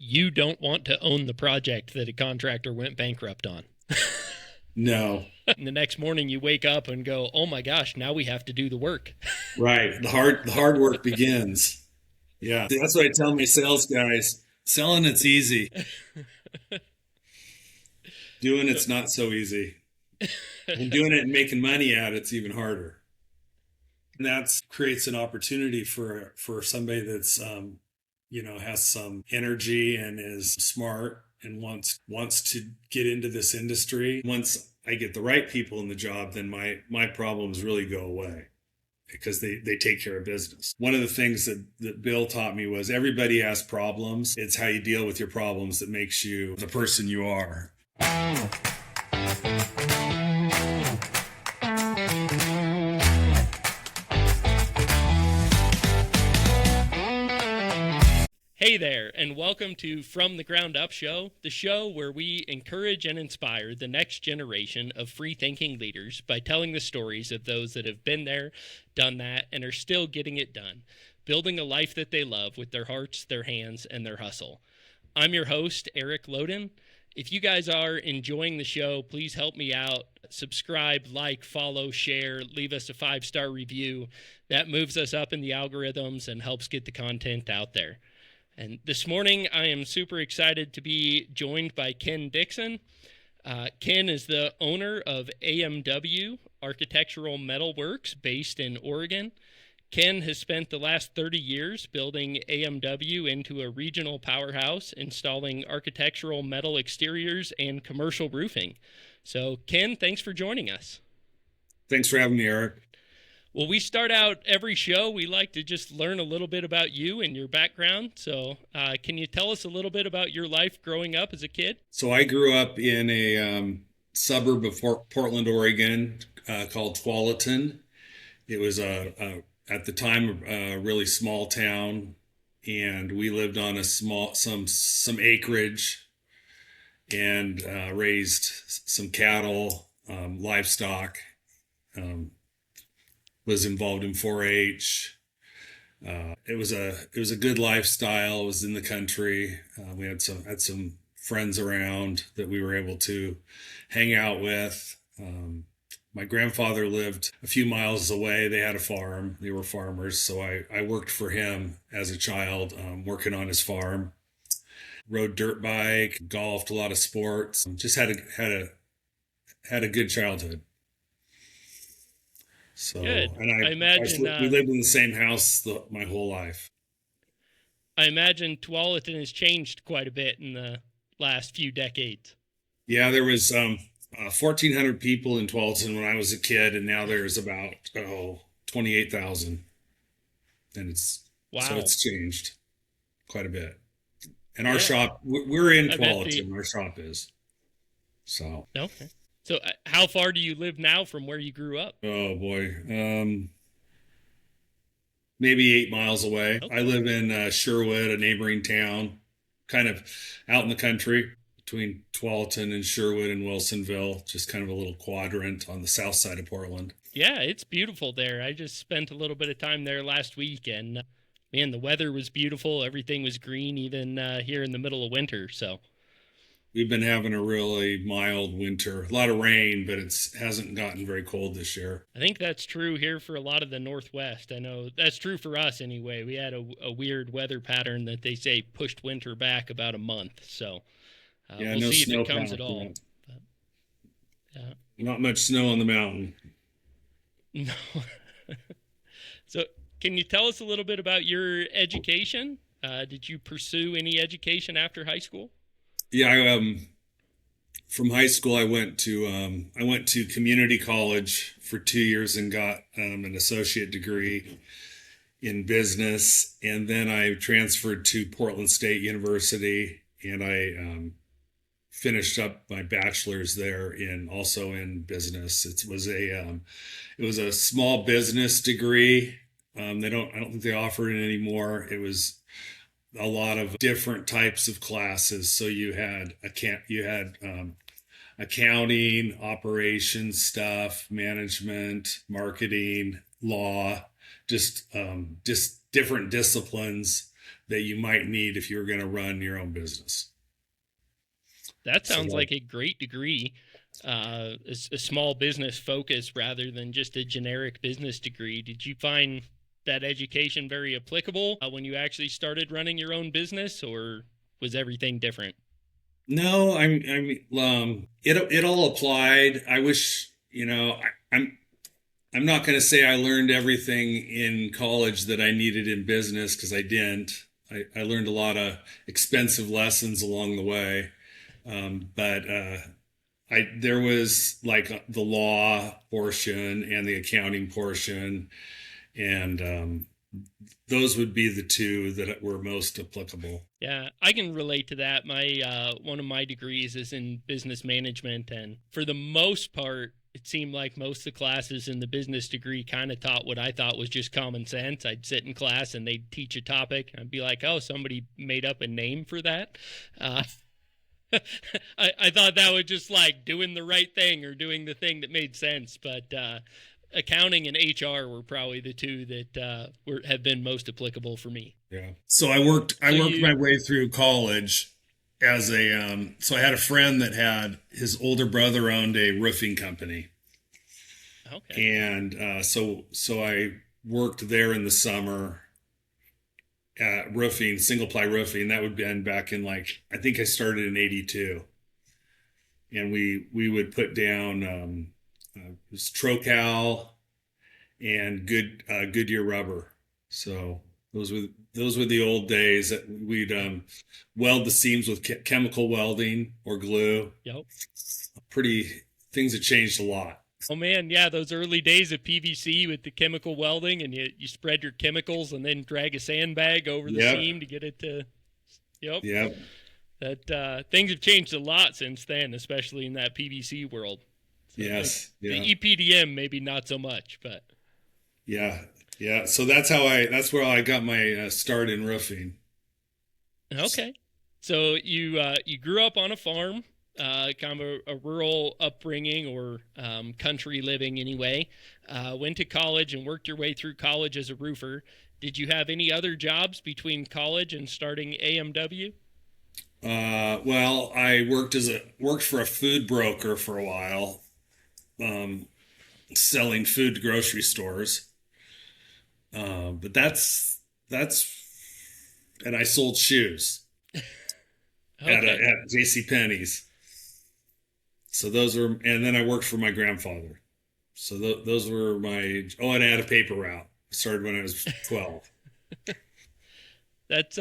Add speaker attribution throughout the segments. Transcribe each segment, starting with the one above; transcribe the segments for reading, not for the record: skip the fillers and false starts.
Speaker 1: you don't want to own the project that a contractor went bankrupt on.
Speaker 2: No.
Speaker 1: And the next morning you wake up and go, oh my gosh, now we have to do the work.
Speaker 2: Right. The hard work begins. Yeah. That's what I tell my sales guys. Selling it's easy. Doing
Speaker 1: So,
Speaker 2: it's not so easy. And doing it and making money at it's even harder. And that creates an opportunity for somebody that's has some energy and is smart and wants to get into this industry. Once I get the right people in the job, then my problems really go away because they take care of business. One of the things that Bill taught me was everybody has problems. It's how you deal with your problems that makes you the person you are.
Speaker 1: Hey there, and welcome to From the Ground Up Show, the show where we encourage and inspire the next generation of free-thinking leaders by telling the stories of those that have been there, done that, and are still getting it done, building a life that they love with their hearts, their hands, and their hustle. I'm your host, Erick Loden. If you guys are enjoying the show, please help me out. Subscribe, like, follow, share, leave us a 5-star review. That moves us up in the algorithms and helps get the content out there. And this morning, I am super excited to be joined by Ken Dickson. Ken is the owner of AMW Architectural Metalworks based in Oregon. Ken has spent the last 30 years building AMW into a regional powerhouse, installing architectural metal exteriors and commercial roofing. So, Ken, thanks for joining us.
Speaker 2: Thanks for having me, Eric.
Speaker 1: Well, we start out every show. We like to just learn a little bit about you and your background. So can you tell us a little bit about your life growing up as a kid?
Speaker 2: So I grew up in a suburb of Portland, Oregon, called Tualatin. It was at the time a really small town, and we lived on some acreage and raised some cattle, livestock. Was involved in 4-H. It was a good lifestyle. It was in the country. We had some friends around that we were able to hang out with. My grandfather lived a few miles away. They had a farm. They were farmers, so I worked for him as a child, working on his farm. Rode dirt bike, golfed, a lot of sports. Just had a good childhood. So,
Speaker 1: Good.
Speaker 2: and
Speaker 1: I imagine
Speaker 2: we lived in the same house my whole life.
Speaker 1: I imagine Tualatin has changed quite a bit in the last few decades.
Speaker 2: Yeah, there was 1,400 people in Tualatin when I was a kid, and now there's about 28,000, and
Speaker 1: wow.
Speaker 2: It's changed quite a bit. And our shop, we're in Tualatin. Our shop is
Speaker 1: okay. So how far do you live now from where you grew up?
Speaker 2: Oh, boy. Maybe 8 miles away. Okay. I live in Sherwood, a neighboring town, kind of out in the country between Tualatin and Sherwood and Wilsonville, just kind of a little quadrant on the south side of Portland.
Speaker 1: Yeah, it's beautiful there. I just spent a little bit of time there last week, and man, the weather was beautiful. Everything was green, even here in the middle of winter, so...
Speaker 2: We've been having a really mild winter, a lot of rain, but it hasn't gotten very cold this year.
Speaker 1: I think that's true here for a lot of the Northwest. I know that's true for us anyway. We had a weird weather pattern that they say pushed winter back about a month. So we'll see if it comes at all. But,
Speaker 2: yeah. Not much snow on the mountain.
Speaker 1: No. So can you tell us a little bit about your education? Did you pursue any education after high school?
Speaker 2: Yeah, from high school, I went to community college for 2 years and got an associate degree in business, and then I transferred to Portland State University, and I finished up my bachelor's there also in business. It was a small business degree. I don't think they offer it anymore. It was a lot of different types of classes. So you had accounting, operations stuff, management, marketing, law, just different disciplines that you might need if you were going to run your own business.
Speaker 1: That
Speaker 2: So
Speaker 1: sounds like a great degree, a small business focus rather than just a generic business degree. Did you find that education very applicable when you actually started running your own business, or was everything different?
Speaker 2: no, it all applied. I wish, I'm not going to say I learned everything in college that I needed in business because I didn't. I learned a lot of expensive lessons along the way. But there was like the law portion and the accounting portion, and those would be the two that were most applicable.
Speaker 1: Yeah, I can relate to that. My one of my degrees is in business management, and for the most part, it seemed like most of the classes in the business degree kind of taught what I thought was just common sense. I'd sit in class and they'd teach a topic. I'd be like, "Oh, somebody made up a name for that." Uh, I thought that was just like doing the right thing or doing the thing that made sense, but accounting and HR were probably the two that have been most applicable for me.
Speaker 2: Yeah. So I worked
Speaker 1: You
Speaker 2: my way through college as so I had a friend that had his older brother owned a roofing company.
Speaker 1: okay?
Speaker 2: And so I worked there in the summer at roofing, single ply roofing. That would been back in like, I think I started in 82. And we would put down it was Trocal and Goodyear rubber. So those were the old days that we'd weld the seams with chemical welding or glue.
Speaker 1: Yep.
Speaker 2: Pretty Things have changed a lot.
Speaker 1: Oh man, yeah, those early days of PVC with the chemical welding, and you spread your chemicals and then drag a sandbag over the
Speaker 2: Yep.
Speaker 1: seam to get it to. Yep.
Speaker 2: Yep.
Speaker 1: That things have changed a lot since then, especially in that PVC world. So
Speaker 2: Yes.
Speaker 1: the
Speaker 2: Yeah.
Speaker 1: EPDM maybe not so much, but
Speaker 2: Yeah. Yeah. So that's where I got my start in roofing.
Speaker 1: okay. So you grew up on a farm, kind of a rural upbringing or country living anyway. Went to college and worked your way through college as a roofer. Did you have any other jobs between college and starting AMW?
Speaker 2: Well, I worked for a food broker for a while, um, selling food to grocery stores. But that's and I sold shoes
Speaker 1: Okay.
Speaker 2: at J.C. Penney's. So those were, and then I worked for my grandfather. So those were and I had a paper route. I started when I was 12.
Speaker 1: That's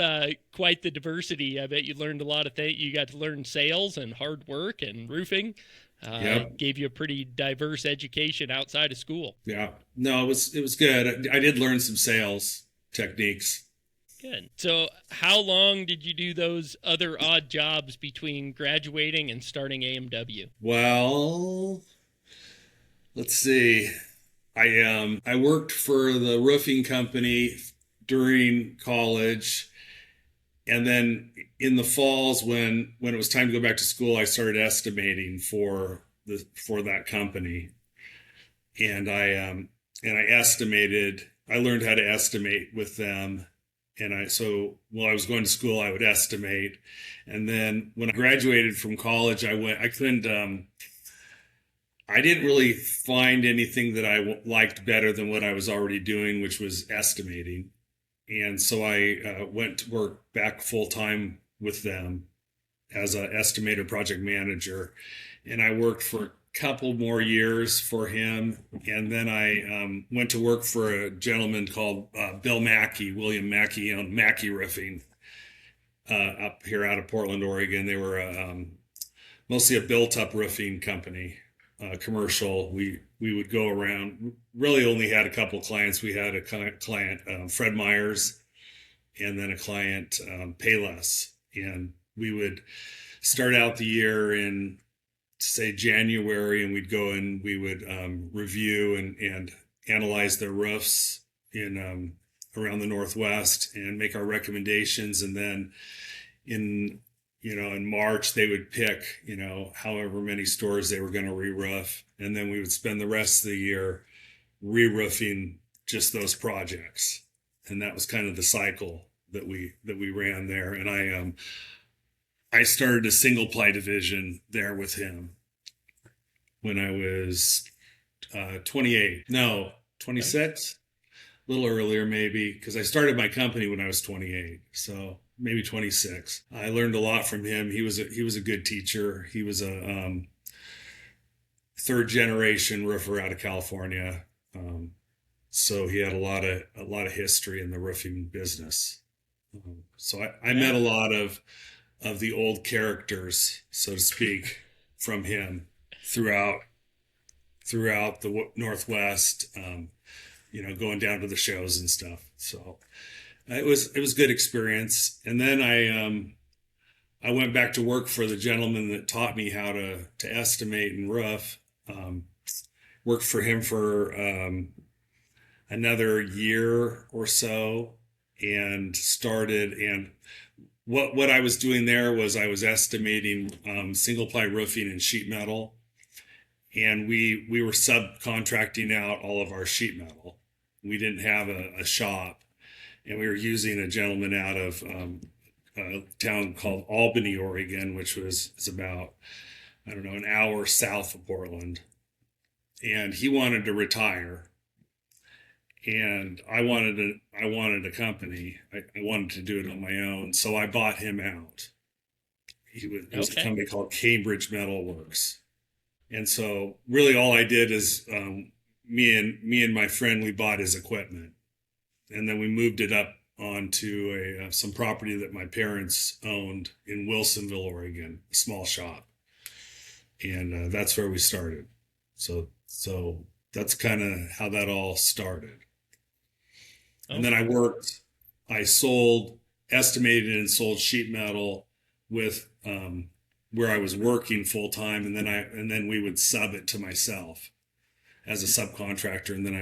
Speaker 1: quite the diversity. I bet you learned a lot of things. You got to learn sales and hard work and roofing.
Speaker 2: Yep.
Speaker 1: Gave you a pretty diverse education outside of school.
Speaker 2: Yeah. No, it was good. I did learn some sales techniques.
Speaker 1: Good. So, how long did you do those other odd jobs between graduating and starting AMW?
Speaker 2: Well, let's see. I worked for the roofing company during college, and then in the falls when it was time to go back to school, I started estimating for that company, and I estimated. I learned how to estimate with them, and so while I was going to school, I would estimate, and then when I graduated from college, I couldn't. I didn't really find anything that I liked better than what I was already doing, which was estimating. And so I went to work back full time with them as an estimator project manager. And I worked for a couple more years for him. And then I went to work for a gentleman called Bill Mackey, William Mackey, on Mackey Roofing up here out of Portland, Oregon. They were mostly a built-up roofing company, commercial. We would go around. Really, only had a couple clients. We had a client, Fred Myers, and then a client, Payless, and we would start out the year in say January, and we'd go and we would review and analyze their roofs in around the Northwest and make our recommendations, and then in in March, they would pick, however many stores they were going to re-roof. And then we would spend the rest of the year re-roofing just those projects. And that was kind of the cycle that we ran there, and I started a single ply division there with him when I was 28. No, 26. A little earlier maybe, because I started my company when I was 28, so maybe 26. I learned a lot from him. He was a good teacher. He was a third generation roofer out of California. So he had a lot of history in the roofing business. So I met a lot of the old characters, so to speak, from him throughout the Northwest. Going down to the shows and stuff. So it was good experience. And then I went back to work for the gentleman that taught me how to estimate and roof. Worked for him for another year or so, and what I was doing there was I was estimating single ply roofing and sheet metal, and we were subcontracting out all of our sheet metal. We didn't have a shop, and we were using a gentleman out of a town called Albany, Oregon, which is about, I don't know, an hour south of Portland. And he wanted to retire, and I wanted a company. I wanted to do it on my own, so I bought him out. It was a company called Cambridge Metal Works. And so really all I did is me and my friend, we bought his equipment, and then we moved it up onto some property that my parents owned in Wilsonville, Oregon, a small shop. And that's where we started. So that's kind of how that all started. And then I estimated and sold sheet metal with where I was working full time, and then we would sub it to myself as a subcontractor, and then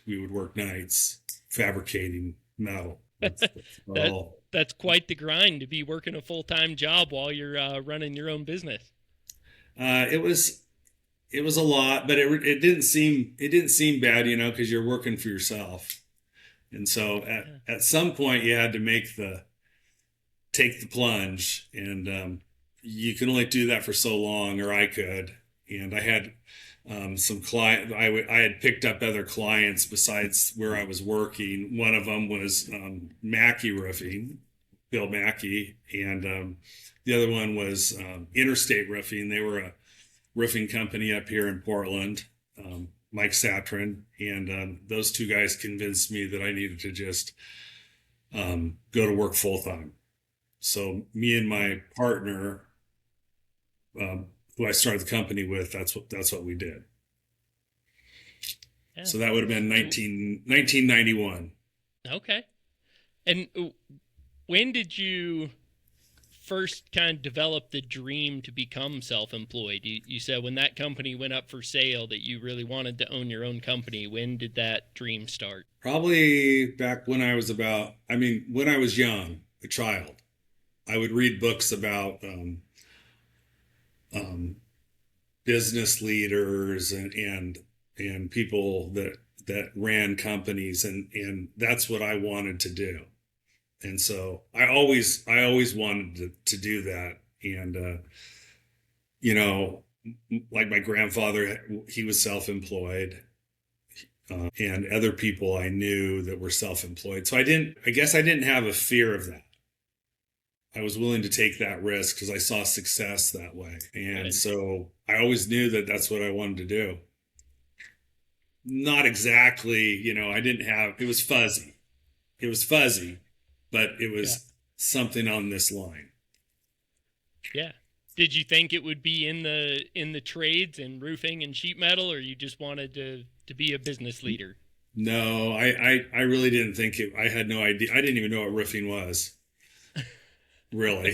Speaker 2: we would work nights fabricating metal.
Speaker 1: That's quite the grind to be working a full-time job while you're running your own business.
Speaker 2: It was a lot, but it didn't seem bad, because you're working for yourself. And so at some point you had to take the plunge, and you can only do that for so long, or I could. And I had some client. I had picked up other clients besides where I was working. One of them was Mackey Roofing, Bill Mackey, and the other one was Interstate Roofing. They were a roofing company up here in Portland, Mike Satrin, and those two guys convinced me that I needed to just go to work full time. So me and my partner, who I started the company with, that's what we did. Yeah. So that would have been 1991.
Speaker 1: Okay. And when did you first kind of develop the dream to become self-employed? You said when that company went up for sale that you really wanted to own your own company. When did that dream start?
Speaker 2: Probably back when I was when I was young, a child. I would read books about business leaders and people that ran companies, and that's what I wanted to do. And so I always wanted to do that. And, like my grandfather, he was self-employed, and other people I knew that were self-employed. So I guess I didn't have a fear of that. I was willing to take that risk because I saw success that way. And so I always knew that that's what I wanted to do. Not exactly, it was fuzzy. But it was something on this line.
Speaker 1: Yeah. Did you think it would be in the trades and roofing and sheet metal, or you just wanted to be a business leader?
Speaker 2: No, I really didn't think it. I had no idea. I didn't even know what roofing was. Really,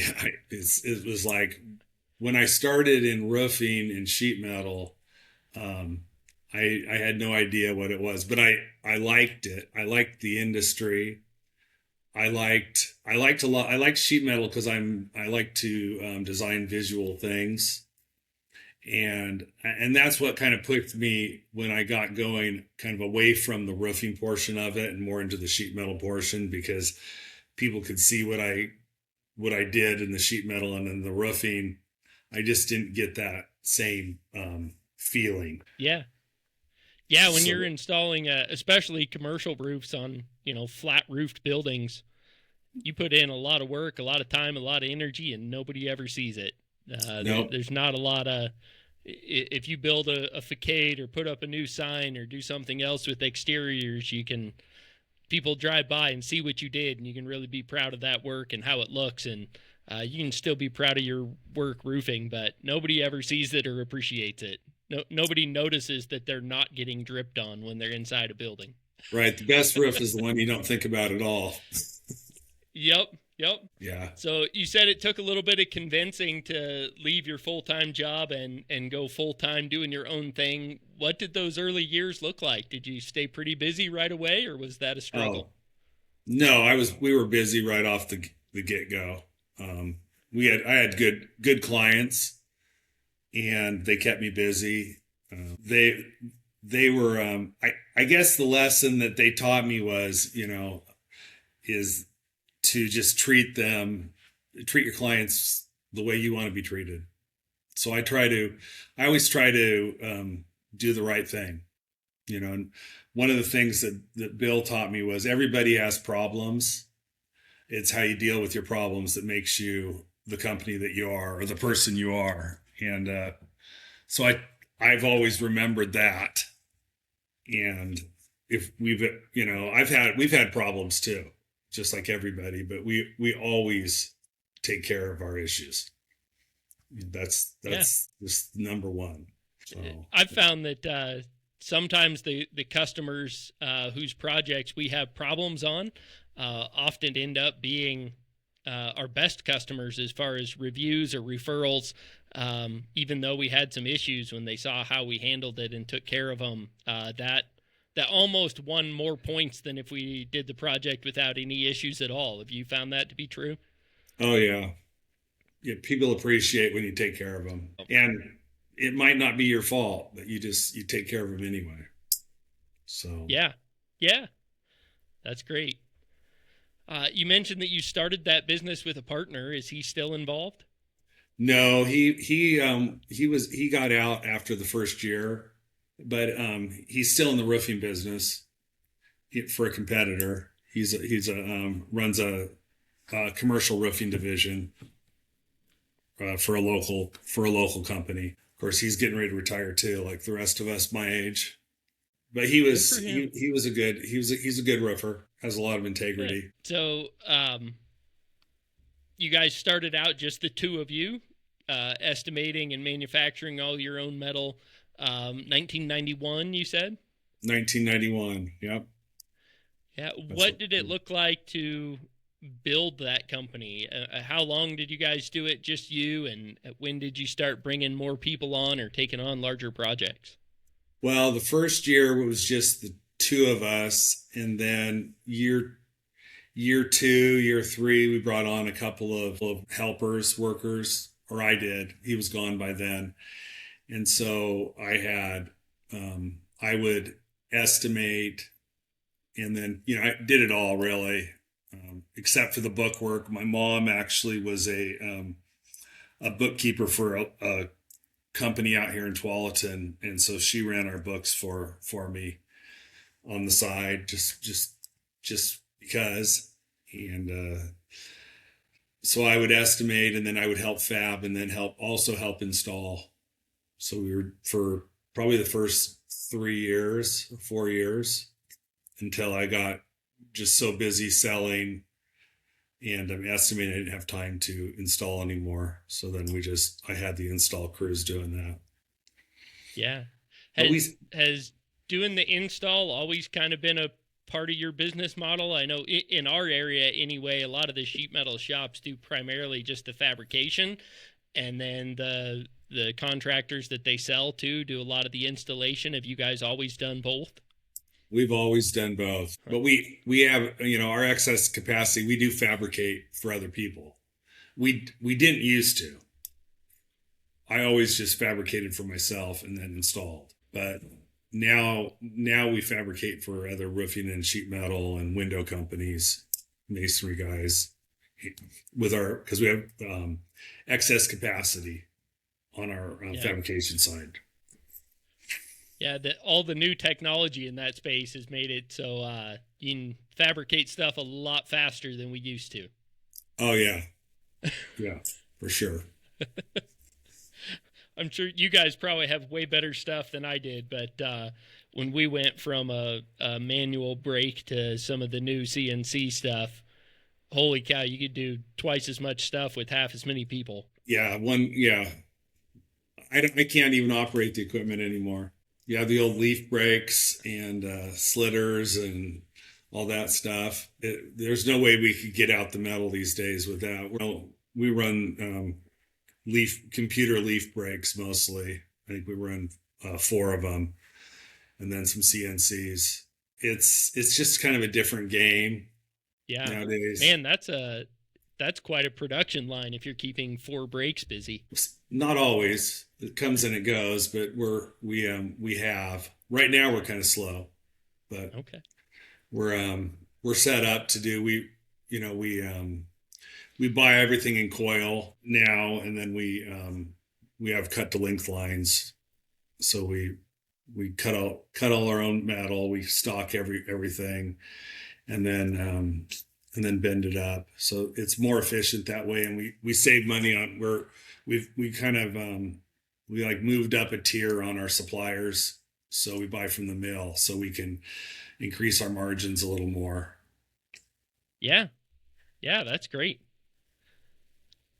Speaker 2: it was like when I started in roofing and sheet metal, I had no idea what it was, but I liked it. I liked the industry. I liked a lot. I liked sheet metal because I like to design visual things, and that's what kind of put me when I got going kind of away from the roofing portion of it and more into the sheet metal portion, because people could see what I did in the sheet metal and in the roofing. I just didn't get that same feeling.
Speaker 1: Yeah. Yeah, when
Speaker 2: So,
Speaker 1: you're installing, especially commercial roofs on, flat roofed buildings, you put in a lot of work, a lot of time, a lot of energy, and nobody ever sees it.
Speaker 2: nope.
Speaker 1: There's not a lot of, if you build a facade or put up a new sign or do something else with exteriors, people drive by and see what you did, and you can really be proud of that work and how it looks. And you can still be proud of your work roofing, but nobody ever sees it or appreciates it. Nobody notices that they're not getting dripped on when they're inside a building.
Speaker 2: Right. The best roof is the one you don't think about at all.
Speaker 1: Yep.
Speaker 2: Yeah.
Speaker 1: So you said it took a little bit of convincing to leave your full-time job and go full-time doing your own thing. What did those early years look like? Did you stay pretty busy right away, or was that a struggle?
Speaker 2: Oh, no, we were busy right off the get-go. I had good clients, and they kept me busy. They were, I guess the lesson that they taught me was, is to just treat your clients the way you want to be treated. So I always try to do the right thing, and one of the things that Bill taught me was everybody has problems. It's how you deal with your problems that makes you the company that you are or the person you are. And so I've always remembered that. And if we've had problems too, just like everybody, but we always take care of our issues. That's just number one. So,
Speaker 1: I've found that sometimes the customers whose projects we have problems on often end up being our best customers as far as reviews or referrals, even though we had some issues. When they saw how we handled it and took care of them, that almost won more points than if we did the project without any issues at all. Have you found that to be true?
Speaker 2: oh yeah. Yeah, people appreciate when you take care of them, and it might not be your fault, but you take care of them anyway. So
Speaker 1: Yeah, that's great. You mentioned that you started that business with a partner. Is he still involved?
Speaker 2: no, he got out after the first year, but he's still in the roofing business for a competitor. He's runs a commercial roofing division for a local company. Of course, he's getting ready to retire too, like the rest of us my age. But he's a good roofer. Has a lot of integrity.
Speaker 1: So, you guys started out just the two of you, estimating and manufacturing all your own metal. 1991, you said?
Speaker 2: 1991. Yep.
Speaker 1: Yeah. What did it look like to build that company? How long did you guys do it, just you? And when did you start bringing more people on or taking on larger projects?
Speaker 2: Well, the first year was just the two of us, and then year 2, year 3, we brought on a couple of helpers, workers, or I did. He was gone by then. And so I would estimate, and then, I did it all really, except for the book work. My mom actually was a bookkeeper for a company out here in Tualatin. And so she ran our books for me on the side, just because. And so I would estimate, and then I would help fab, and then help install. So we were for probably the first 4 years, until I got just so busy selling, and I'm estimating I didn't have time to install anymore. So then I had the install crews doing that.
Speaker 1: Yeah. Has doing the install always kind of been a part of your business model? I know in our area anyway, a lot of the sheet metal shops do primarily just the fabrication, and then the contractors that they sell to do a lot of the installation. Have you guys always done both?
Speaker 2: We've always done both, but we have, our excess capacity. We do fabricate for other people. We didn't used to. I always just fabricated for myself and then installed. But now we fabricate for other roofing and sheet metal and window companies. masonry guys with because we have excess capacity on our
Speaker 1: Yeah.
Speaker 2: fabrication side.
Speaker 1: Yeah, all the new technology in that space has made it so you can fabricate stuff a lot faster than we used to.
Speaker 2: Oh yeah, yeah, for sure.
Speaker 1: I'm sure you guys probably have way better stuff than I did, but when we went from a manual brake to some of the new CNC stuff, holy cow, you could do twice as much stuff with half as many people.
Speaker 2: Yeah, yeah. I can't even operate the equipment anymore. You have the old leaf brakes and slitters and all that stuff. There's no way we could get out the metal these days with that. We run computer leaf brakes mostly. I think we run four of them, and then some CNCs. It's just kind of a different game
Speaker 1: Yeah,
Speaker 2: nowadays.
Speaker 1: man, that's quite a production line if you're keeping four brakes busy.
Speaker 2: Not always. It comes and it goes, but we have right now we're kind of slow, but
Speaker 1: Okay.
Speaker 2: we're set up to do we buy everything in coil now, and then we have cut to length lines, so we cut all our own metal. We stock everything, and then bend it up, so it's more efficient that way, and we save money on we kind of we like moved up a tier on our suppliers, so we buy from the mill so we can increase our margins a little more.
Speaker 1: Yeah. Yeah, that's great.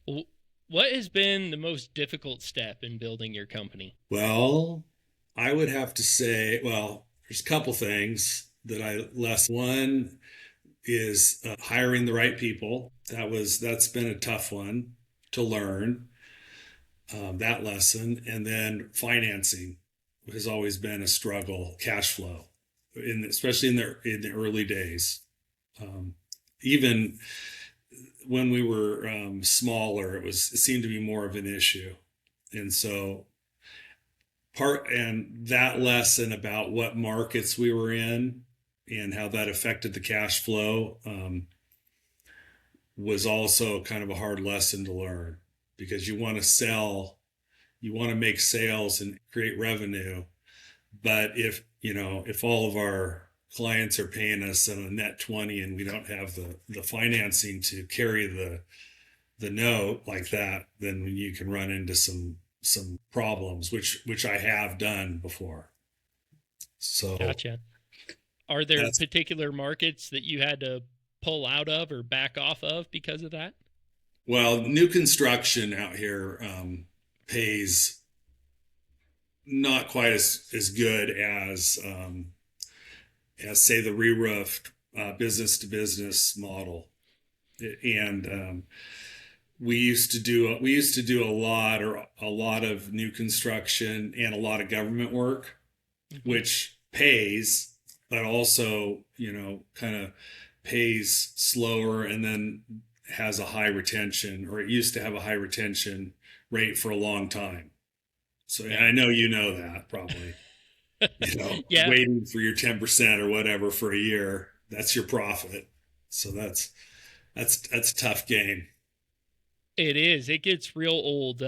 Speaker 1: Well, what has been the most difficult step in building your company?
Speaker 2: Well, I would have to say, well, there's a couple things that I less. One is hiring the right people. That's been a tough one to learn, that lesson. And then financing has always been a struggle. Cash flow, especially in the early days. Even when we were smaller, it seemed to be more of an issue, and so and that lesson about what markets we were in and how that affected the cash flow was also kind of a hard lesson to learn, because you want to sell, you want to make sales and create revenue, but if all of our clients are paying us on a net 20 and we don't have the financing to carry the note like that, then you can run into some problems, which I have done before. So
Speaker 1: Gotcha. Are there
Speaker 2: that's
Speaker 1: particular markets that you had to pull out of or back off of because of that?
Speaker 2: well, new construction out here pays not quite as good as say the re-roof business to business model, and we used to do a lot of new construction and a lot of government work,
Speaker 1: Hmm.
Speaker 2: which pays, but also kind of pays slower, and then has a high retention, or it used to have a high retention rate for a long time. So
Speaker 1: Yeah.
Speaker 2: I know that probably,
Speaker 1: Yeah,
Speaker 2: waiting for your 10% or whatever for a year, that's your profit. So that's a tough game.
Speaker 1: it is. It gets real old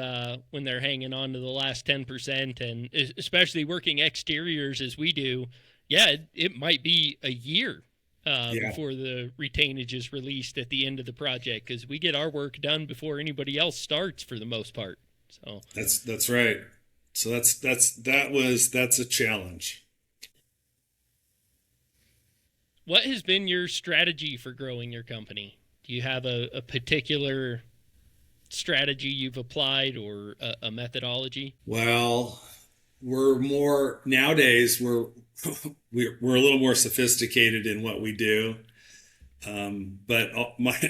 Speaker 1: when they're hanging on to the last 10%, and especially working exteriors as we do. Yeah, it might be a year
Speaker 2: Yeah,
Speaker 1: before the retainage is released at the end of the project, because we get our work done before anybody else starts for the most part. So,
Speaker 2: that's right. So that's a challenge.
Speaker 1: what has been your strategy for growing your company? Do you have a particular strategy you've applied, or a methodology?
Speaker 2: Well, we're more nowadays we're a little more sophisticated in what we do. But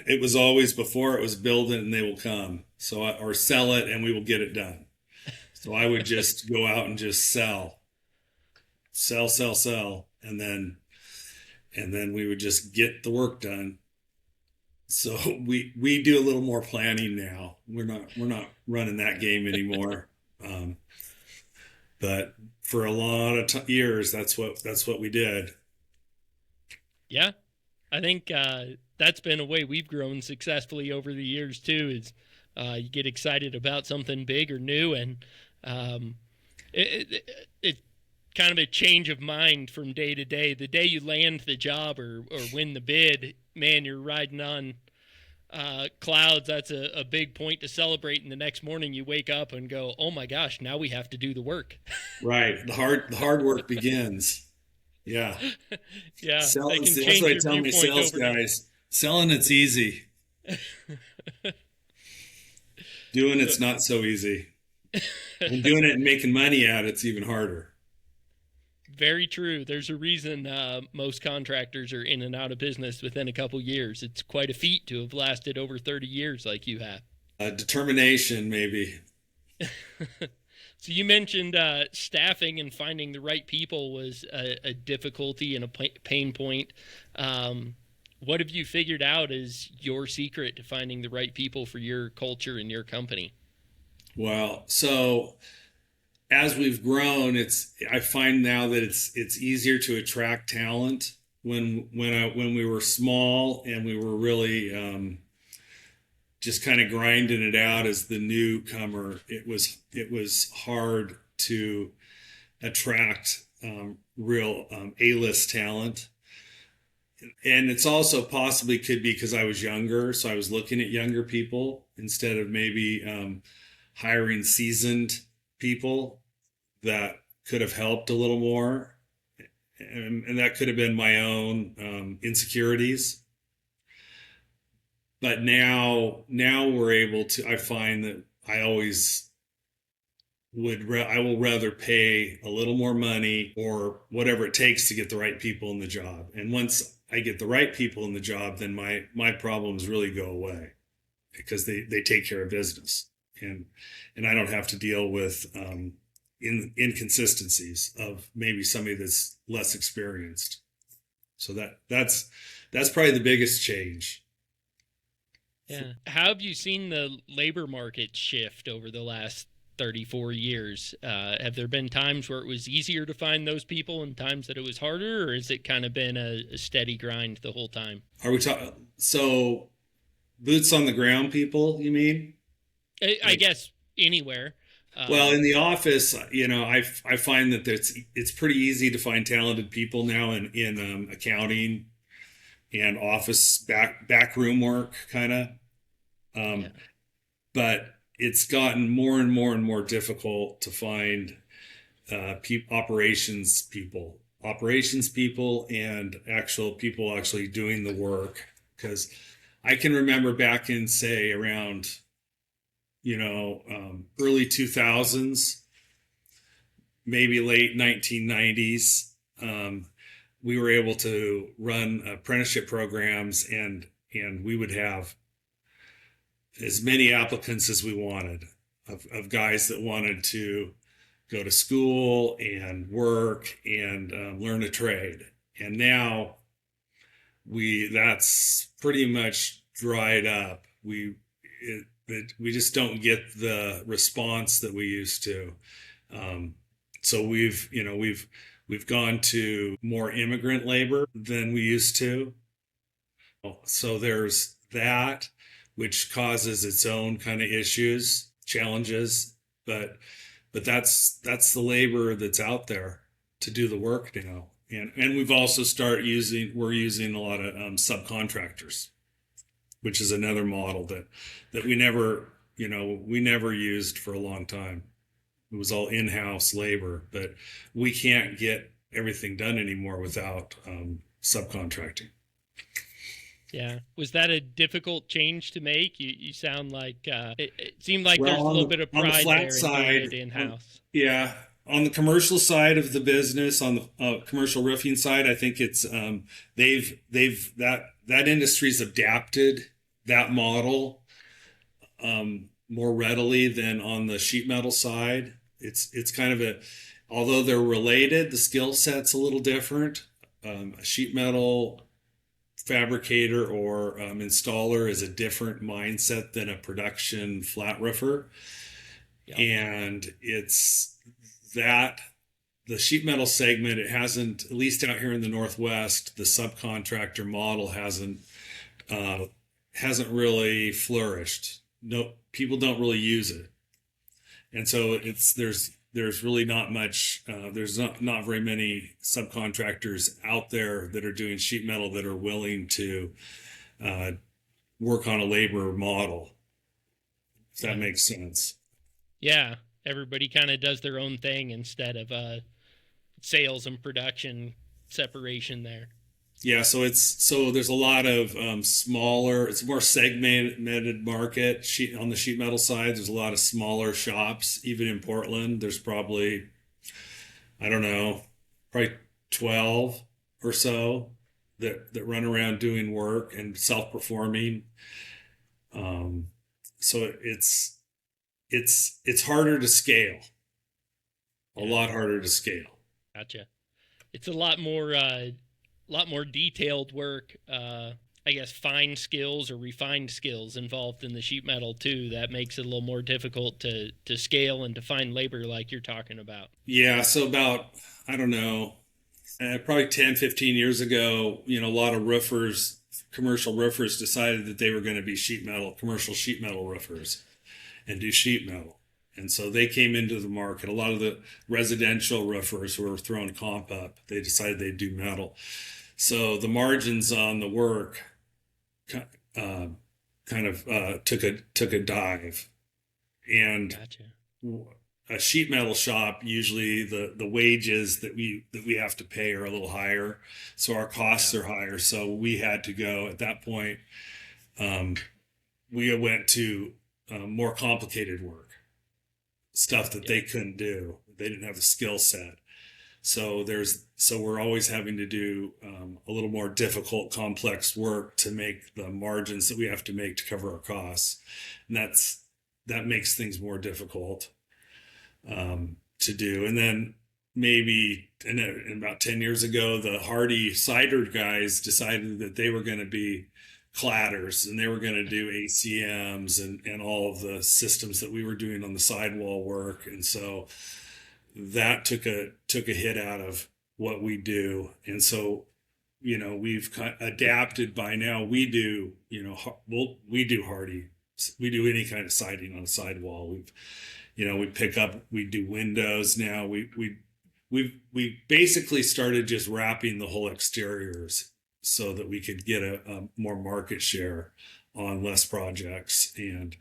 Speaker 2: it was always, before it was build it and they will come. So or sell it and we will get it done. So I would just go out and just sell, and then we would just get the work done. So we do a little more planning now. We're not running that game anymore. Um, but for a lot of years, that's what we did.
Speaker 1: Yeah, I think that's been a way we've grown successfully over the years too. Is you get excited about something big or new, and um, it kind of a change of mind from day to day. The day you land the job or win the bid, man, you're riding on clouds. That's a big point to celebrate. And the next morning you wake up and go, oh my gosh, now we have to do the work.
Speaker 2: Right. The hard work begins. Yeah.
Speaker 1: Yeah, they
Speaker 2: Selling,
Speaker 1: can
Speaker 2: that's what
Speaker 1: change
Speaker 2: I
Speaker 1: your
Speaker 2: tell my
Speaker 1: viewpoint
Speaker 2: sales
Speaker 1: overnight.
Speaker 2: guys. Selling it's easy. Doing it's not so easy. And doing it and making money at it's even harder.
Speaker 1: Very true. There's a reason most contractors are in and out of business within a couple years. It's quite a feat to have lasted over 30 years like you have.
Speaker 2: Determination, maybe.
Speaker 1: So you mentioned staffing and finding the right people was a difficulty and a pain point. What have you figured out is your secret to finding the right people for your culture and your company?
Speaker 2: Well, so as we've grown, I find now that it's easier to attract talent. When we were small and we were really just kind of grinding it out as the newcomer, it was hard to attract real A-list talent. And it's also possibly could be because I was younger, so I was looking at younger people instead of maybe hiring seasoned people that could have helped a little more. And that could have been my own insecurities. But now we're able to. I find that I always I will rather pay a little more money or whatever it takes to get the right people in the job. And once I get the right people in the job, then my problems really go away because they take care of business, and I don't have to deal with inconsistencies of maybe somebody that's less experienced. So that's probably the biggest change.
Speaker 1: Yeah. How have you seen the labor market shift over the last 34 years? Have there been times where it was easier to find those people and times that it was harder, or has it kind of been a steady grind the whole time?
Speaker 2: Are we talking so boots on the ground people, you mean?
Speaker 1: I
Speaker 2: Like,
Speaker 1: guess anywhere.
Speaker 2: well, in
Speaker 1: Um,
Speaker 2: the office, I find that it's pretty easy to find talented people now in accounting and office backroom work kind of.
Speaker 1: yeah.
Speaker 2: Um, but it's gotten more and more and more difficult to find operations people, and actual people actually doing the work. Because I can remember back in, say, around early 2000s, maybe late 1990s, we were able to run apprenticeship programs, and we would have as many applicants as we wanted of guys that wanted to go to school and work and learn a trade. And now that's pretty much dried up. We just don't get the response that we used to. Um, so we've gone to more immigrant labor than we used to. So there's that, which causes its own kind of issues, challenges, but that's the labor that's out there to do the work now. And we've also we're using a lot of subcontractors, which is another model that we never used for a long time. It was all in-house labor, but we can't get everything done anymore without subcontracting.
Speaker 1: Yeah. Was that a difficult change to make? You sound like it seemed like there's
Speaker 2: Well,
Speaker 1: a little bit of
Speaker 2: on the
Speaker 1: pride
Speaker 2: flat
Speaker 1: there in doing
Speaker 2: side,
Speaker 1: it in house.
Speaker 2: yeah, on the commercial side of the business, on the commercial roofing side, I think it's they've that industry's adapted that model more readily than on the sheet metal side. It's kind of although they're related, the skill set's a little different. A sheet metal fabricator or installer is a different mindset than a production flat roofer.
Speaker 1: Yep.
Speaker 2: And it's that the sheet metal segment, it hasn't, at least out here in the Northwest, the subcontractor model hasn't uh, hasn't really flourished. No, people don't really use it, and so there's really not much. There's not very many subcontractors out there that are doing sheet metal that are willing to uh, work on a labor model. If that
Speaker 1: Yeah.
Speaker 2: makes sense.
Speaker 1: Yeah. Everybody kind of does their own thing instead of sales and production separation there.
Speaker 2: Yeah, so there's a lot of smaller. It's a more segmented market. On the sheet metal side, there's a lot of smaller shops. Even in Portland, there's probably, I don't know, probably 12 or so that run around doing work and self-performing. Um, so it's harder to scale, a
Speaker 1: Yeah.
Speaker 2: lot harder to scale.
Speaker 1: Gotcha. It's a lot more detailed work. I guess fine skills or refined skills involved in the sheet metal too. That makes it a little more difficult to scale and to find labor like you're talking about.
Speaker 2: Yeah, so about, I don't know, probably 10, 15 years ago, a lot of roofers, commercial roofers decided that they were going to be commercial sheet metal roofers and do sheet metal. And so they came into the market. A lot of the residential roofers who were throwing comp up, they decided they'd do metal. So the margins on the work uh, kind of took a dive. And
Speaker 1: Gotcha.
Speaker 2: a sheet metal shop, usually the wages that we have to pay are a little higher, so our costs
Speaker 1: Yeah.
Speaker 2: are higher. So we had to go at that point. Um, we went to more complicated work, stuff that
Speaker 1: Yeah.
Speaker 2: they couldn't do. They didn't have the skill set. So we're always having to do a little more difficult, complex work to make the margins that we have to make to cover our costs, and that makes things more difficult to do. And then maybe about 10 years ago, the Hardy cider guys decided that they were going to be cladders and they were going to do ACMs and all of the systems that we were doing on the sidewall work. And so that took a hit out of what we do. And so, we've adapted by now. We do, we do Hardy. We do any kind of siding on a sidewall. We do windows now. We basically started just wrapping the whole exteriors so that we could get a more market share on less projects. And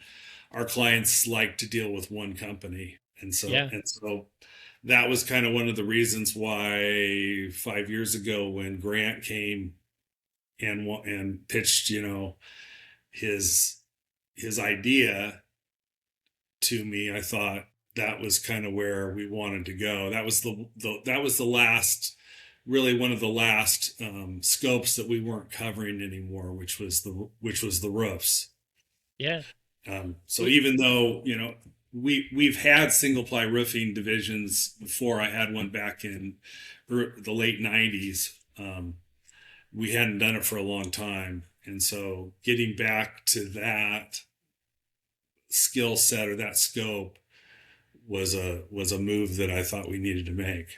Speaker 2: our clients like to deal with one company.
Speaker 1: Yeah.
Speaker 2: And so that was kind of one of the reasons why 5 years ago when Grant came and pitched, his idea to me, I thought that was kind of where we wanted to go. That was the last, really one of the last scopes that we weren't covering anymore, which was the roofs.
Speaker 1: Yeah.
Speaker 2: So even though we've had single ply roofing divisions before, I had one back in the late '90s. We hadn't done it for a long time, and so getting back to that skill set or that scope was a move that I thought we needed to make.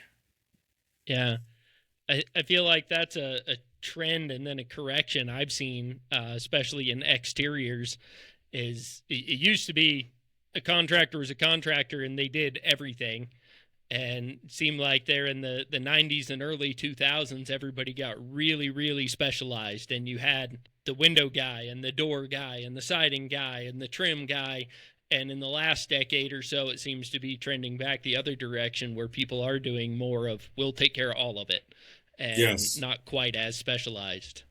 Speaker 1: Yeah. I feel like that's a trend and then a correction I've seen, especially in exteriors. Is it used to be a contractor was a contractor and they did everything, and it seemed like there in the 90s and early 2000s everybody got really really specialized, and you had the window guy and the door guy and the siding guy and the trim guy. And in the last decade or so, it seems to be trending back the other direction where people are doing more of, we'll take care of all of it and
Speaker 2: Yes,
Speaker 1: not quite as specialized.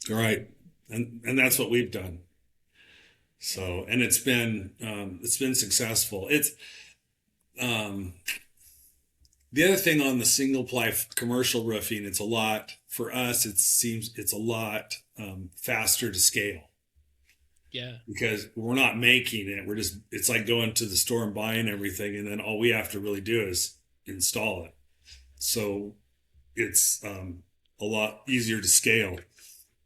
Speaker 2: right, and that's what we've done. So, and it's been successful. It's um, the other thing on the single ply commercial roofing. It's a lot for us. It seems it's a lot faster to scale
Speaker 1: Yeah.
Speaker 2: because we're not making it. It's like going to the store and buying everything, and then all we have to really do is install it. So it's a lot easier to scale,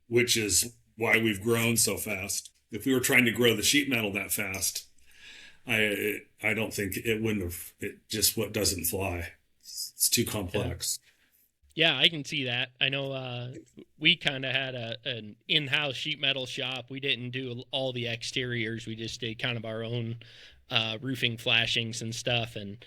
Speaker 2: which is why we've grown so fast. If we were trying to grow the sheet metal that fast, I don't think it wouldn't have. It just what doesn't fly. It's too
Speaker 1: Yeah.
Speaker 2: complex.
Speaker 1: Yeah, I can see that. I know we kind of had an in-house sheet metal shop. We didn't do all the exteriors. We just did kind of our own roofing flashings and stuff, and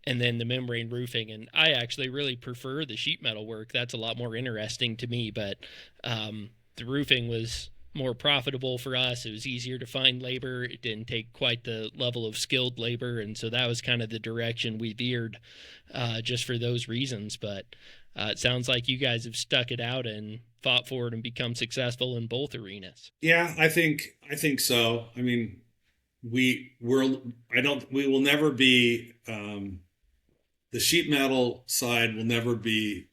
Speaker 1: then the membrane roofing. And I actually really prefer the sheet metal work. That's a lot more interesting to me. But the roofing was more profitable for us. It was easier to find labor. It didn't take quite the level of skilled labor, and so that was kind of the direction we veered, just for those reasons. But it sounds like you guys have stuck it out and fought for it and become successful in both arenas.
Speaker 2: Yeah, I think so. I mean, we will never be the sheet metal side will never be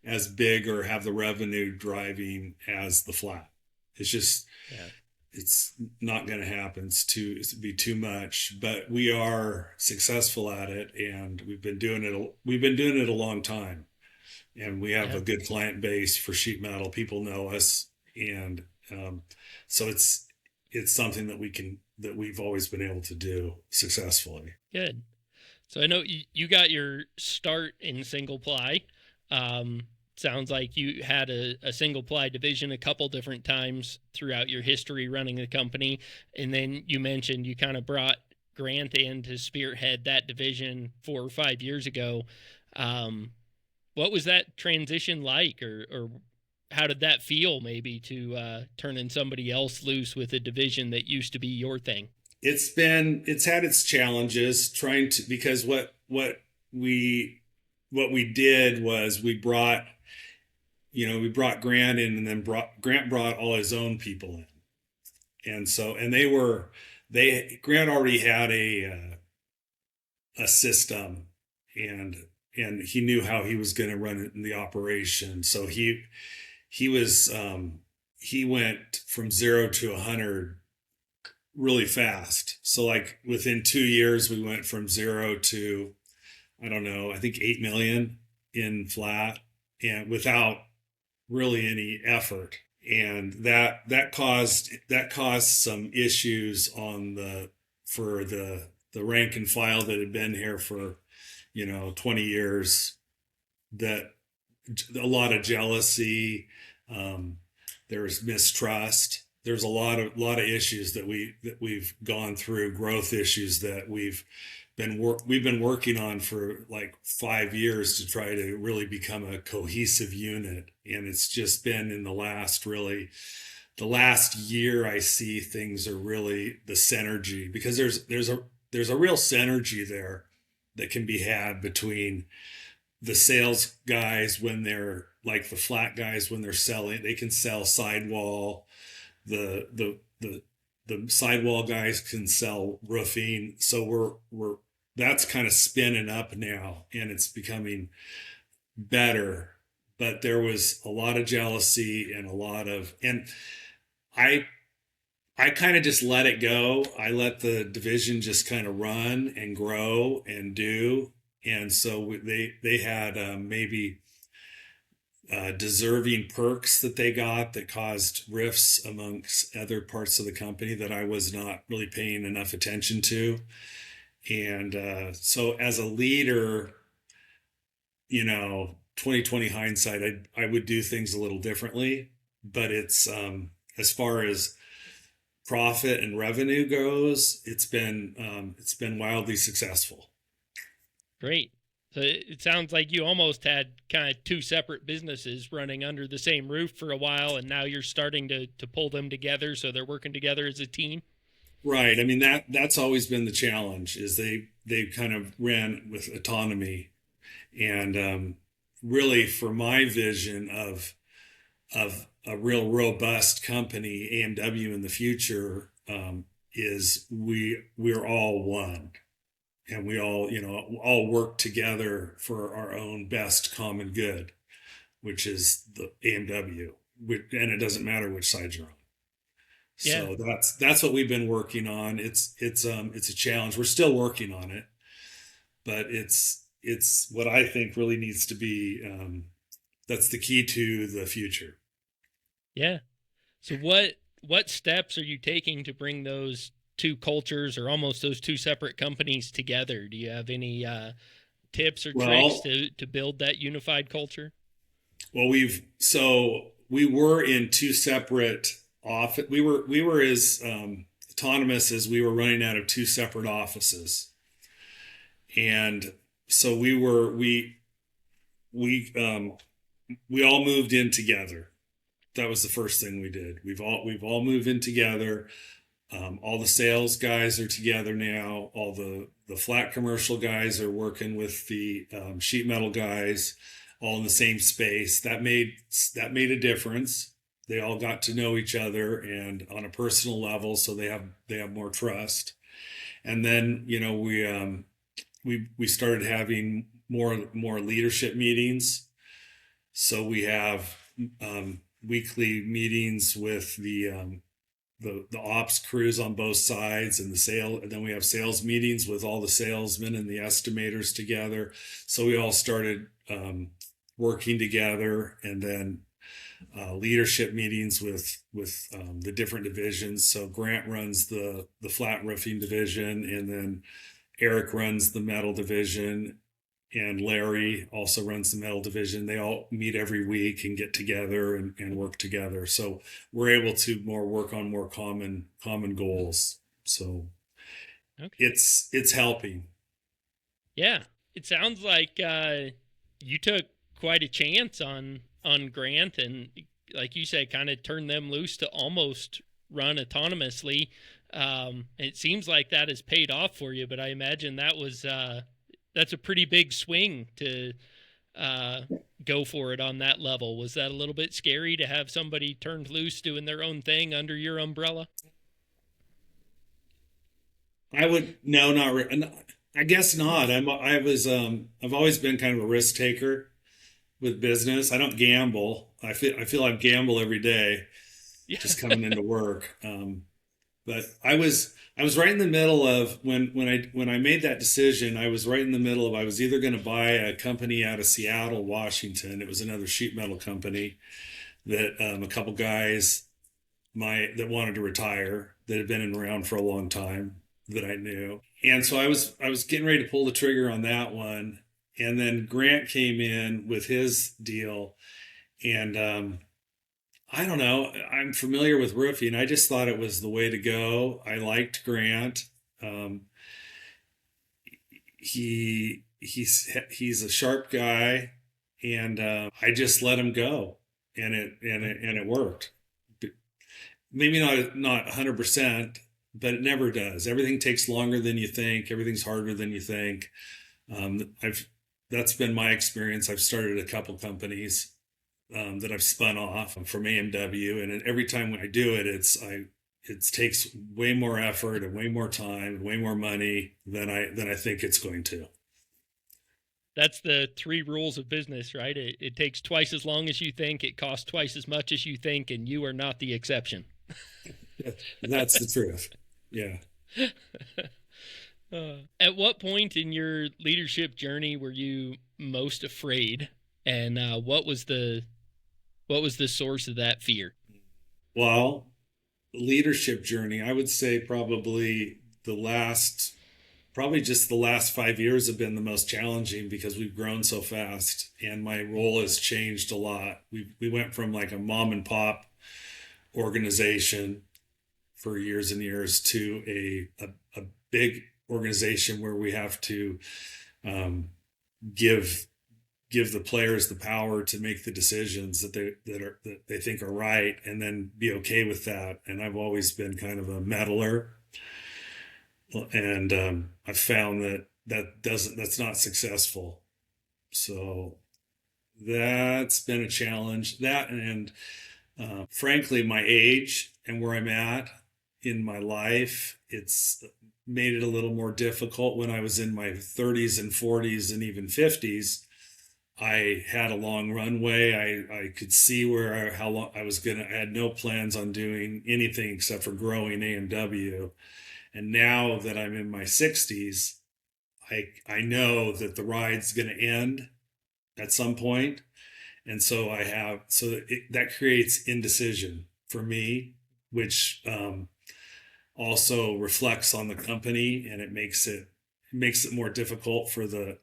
Speaker 2: as big or have the revenue driving as the flat. It's just
Speaker 1: Yeah.
Speaker 2: it's not going to happen. It'd be too much, but we are successful at it, and we've been doing it a long time, and we have
Speaker 1: Yeah.
Speaker 2: a good client base for sheet metal. People know us, and um, so it's something that we've always been able to do successfully.
Speaker 1: Good. So I know you got your start in single ply. Um, Sounds like you had a single ply division a couple different times throughout your history running the company. And then you mentioned you kind of brought Grant in to spearhead that division 4 or 5 years ago. Um, what was that transition like, or how did that feel maybe to turning somebody else loose with a division that used to be your thing?
Speaker 2: It's had its challenges trying to because we what we did was we brought Grant in, and then Grant brought all his own people in, and so and they Grant already had a system, and he knew how he was going to run it in the operation. So he was he went from 0 to 100 really fast. So like within 2 years, we went from 0 to, I don't know, I think 8 million in flat, and without really any effort. And that caused some issues on for the rank and file that had been here for 20 years. That a lot of jealousy. There's mistrust. There's a lot of issues that we've gone through, growth issues that we've been working on for like 5 years to try to really become a cohesive unit. And it's just been in the last year I see things are really the synergy, because there's a real synergy there that can be had between the sales guys when they're like the flat guys when they're selling. They can sell sidewall. The sidewall guys can sell roofing. So we're that's kind of spinning up now, and it's becoming better. But there was a lot of jealousy and I I kind of just let it go. I let the division just kind of run and grow and do. And so they had maybe deserving perks that they got that caused rifts amongst other parts of the company that I was not really paying enough attention to. And so as a leader, 2020 hindsight, I would do things a little differently. But it's as far as profit and revenue goes, it's been wildly successful.
Speaker 1: Great. So it sounds like you almost had kind of two separate businesses running under the same roof for a while, and now you're starting to pull them together so they're working together as a team.
Speaker 2: Right. I mean, that's always been the challenge, is they kind of ran with autonomy. And really, for my vision of a real robust company, AMW in the future, is we're all one, and we all work together for our own best common good, which is the AMW. And it doesn't matter which side you're on.
Speaker 1: Yeah.
Speaker 2: So that's what we've been working on. It's a challenge. We're still working on it, but it's what I think really needs to be. That's the key to the future.
Speaker 1: Yeah. So what steps are you taking to bring those two cultures, or almost those two separate companies, together? Do you have any tips or tricks
Speaker 2: Well,
Speaker 1: to build that unified culture?
Speaker 2: Well, we were in two separate office. We were as autonomous as we were running out of two separate offices, and so we all moved in together. That was the first thing we did. We've all moved in together. All the sales guys are together now. All the flat commercial guys are working with the sheet metal guys, all in the same space. That made a difference. They all got to know each other and on a personal level, so they have more trust. And then we started having more leadership meetings. So we have weekly meetings with the ops crews on both sides and then we have sales meetings with all the salesmen and the estimators together. So we all started working together, and then leadership meetings with the different divisions. So Grant runs the flat roofing division, and then Erick runs the metal division, and Larry also runs the metal division. They all meet every week and get together and work together. So we're able to work on more common goals. So
Speaker 1: Okay.
Speaker 2: it's helping.
Speaker 1: Yeah, it sounds like you took quite a chance on Grant, and like you said, kind of turned them loose to almost run autonomously. It seems like that has paid off for you, but I imagine that's a pretty big swing to uh, go for it on that level. Was that a little bit scary to have somebody turned loose doing their own thing under your umbrella?
Speaker 2: I would no, not I guess not. I've always been kind of a risk taker with business. I don't gamble. I feel I gamble every day
Speaker 1: Yeah.
Speaker 2: just coming into work. But I was right in the middle of when I made that decision. I was right in the middle of I was either going to buy a company out of Seattle, Washington. It was another sheet metal company that a couple guys that wanted to retire that had been around for a long time that I knew. And so I was getting ready to pull the trigger on that one. And then Grant came in with his deal. And I don't know. I'm familiar with roofing. I just thought it was the way to go. I liked Grant. Um, he's a sharp guy, and I just let him go, and it worked. Maybe not 100%, but it never does. Everything takes longer than you think. Everything's harder than you think. I've That's been my experience. I've started a couple companies that I've spun off from AMW, and every time I do it, it takes way more effort and way more time and way more money than I think it's going to.
Speaker 1: That's the three rules of business, right? It takes twice as long as you think, it costs twice as much as you think, and you are not the exception.
Speaker 2: That's the truth. Yeah.
Speaker 1: At what point in your leadership journey were you most afraid, and what was the source of that fear?
Speaker 2: Well, leadership journey, I would say probably just the last 5 years have been the most challenging because we've grown so fast and my role has changed a lot. We went from like a mom and pop organization for years and years to a big organization where we have to um, give give the players the power to make the decisions that they think are right, and then be okay with that. And I've always been kind of a meddler, and I've found that's not successful. So that's been a challenge. That and frankly, my age and where I'm at in my life, it's made it a little more difficult. When I was in my 30s and 40s and even 50s, I had a long runway. I could see how long I was gonna. I had no plans on doing anything except for growing AMW. And now that I'm in my 60s, I know that the ride's gonna end at some point, and so that creates indecision for me, which also reflects on the company, and it makes it more difficult for the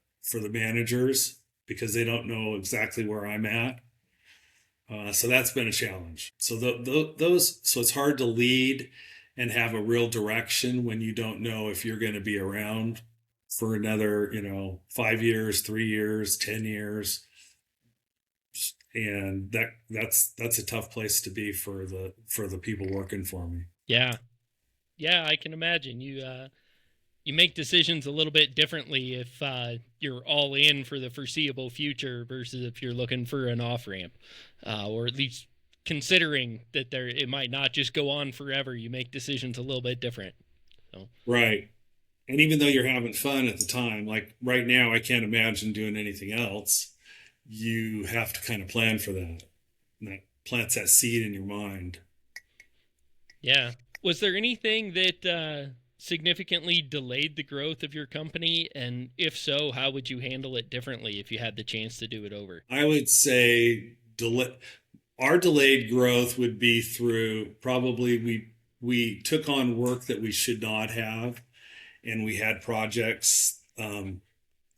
Speaker 2: managers because they don't know exactly where I'm at. So that's been a challenge. So so it's hard to lead and have a real direction when you don't know if you're going to be around for another, 5 years, 3 years, 10 years. And that's a tough place to be for the people working for me.
Speaker 1: Yeah. Yeah, I can imagine. You make decisions a little bit differently if you're all in for the foreseeable future versus if you're looking for an off ramp, or at least considering that it might not just go on forever. You make decisions a little bit different. So
Speaker 2: Right. And even though you're having fun at the time, like right now, I can't imagine doing anything else. You have to kind of plan for that. And that plants that seed in your mind.
Speaker 1: yeah, was there anything that significantly delayed the growth of your company? And if so, how would you handle it differently if you had the chance to do it over?
Speaker 2: I would say our delayed growth would be through probably we took on work that we should not have, and we had projects, a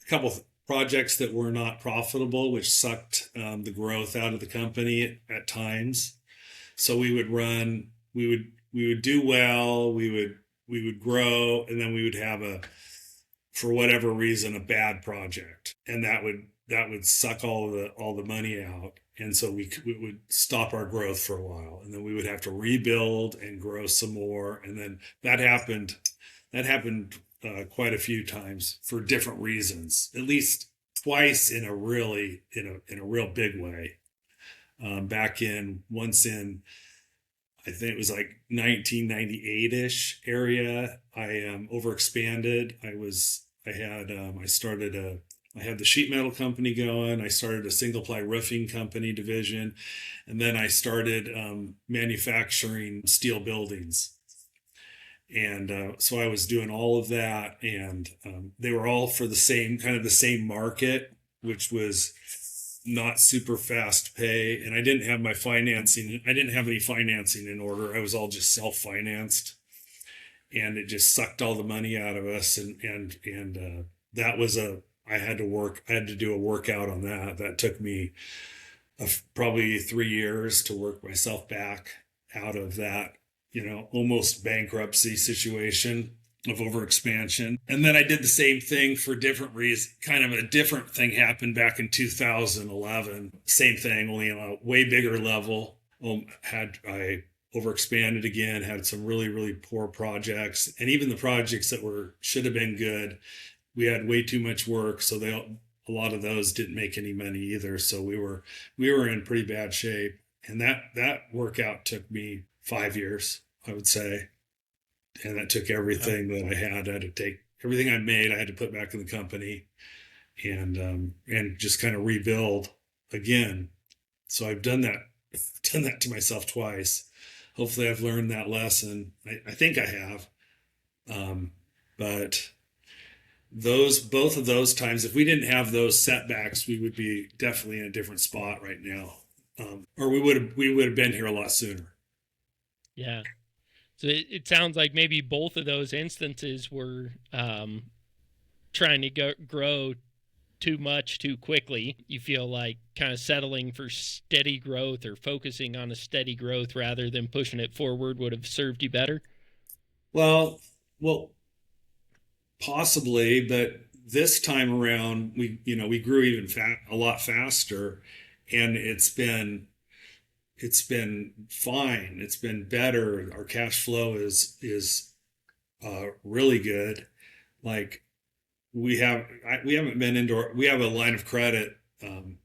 Speaker 2: couple of projects that were not profitable, which sucked the growth out of the company at times. So we would do well, we would grow, and then we would have for whatever reason, a bad project, and that would suck all the money out, and so we would stop our growth for a while, and then we would have to rebuild and grow some more, and then that happened quite a few times for different reasons, at least twice in a real big way. Back in once in I think it was like 1998-ish area. I overexpanded. I had the sheet metal company going. I started a single ply roofing company division, and then I started manufacturing steel buildings. And so I was doing all of that, and they were all for the same market, which was not super fast pay. And I didn't have any financing in order. I was all just self-financed, and it just sucked all the money out of us. And that was I had to do a workout on that. That took me probably 3 years to work myself back out of that, almost bankruptcy situation of overexpansion. And then I did the same thing for different reasons. Kind of a different thing happened back in 2011. Same thing, only on a way bigger level. I overexpanded again, had some really, really poor projects. And even the projects that should have been good, we had way too much work. So a lot of those didn't make any money either. So we were in pretty bad shape. And that workout took me 5 years, I would say. And that took everything that I had. I had to take everything I made. I had to put back in the company, and just kind of rebuild again. So I've done that to myself twice. Hopefully, I've learned that lesson. I think I have. But both of those times, if we didn't have those setbacks, we would be definitely in a different spot right now, or we would have been here a lot sooner.
Speaker 1: Yeah. So it sounds like maybe both of those instances were trying to grow too much too quickly. You feel like kind of settling for steady growth or focusing on a steady growth rather than pushing it forward would have served you better?
Speaker 2: Well, possibly, but this time around, we grew even a lot faster, and it's been fine. It's been better. Our cash flow is really good. Like we haven't been we have a line of credit.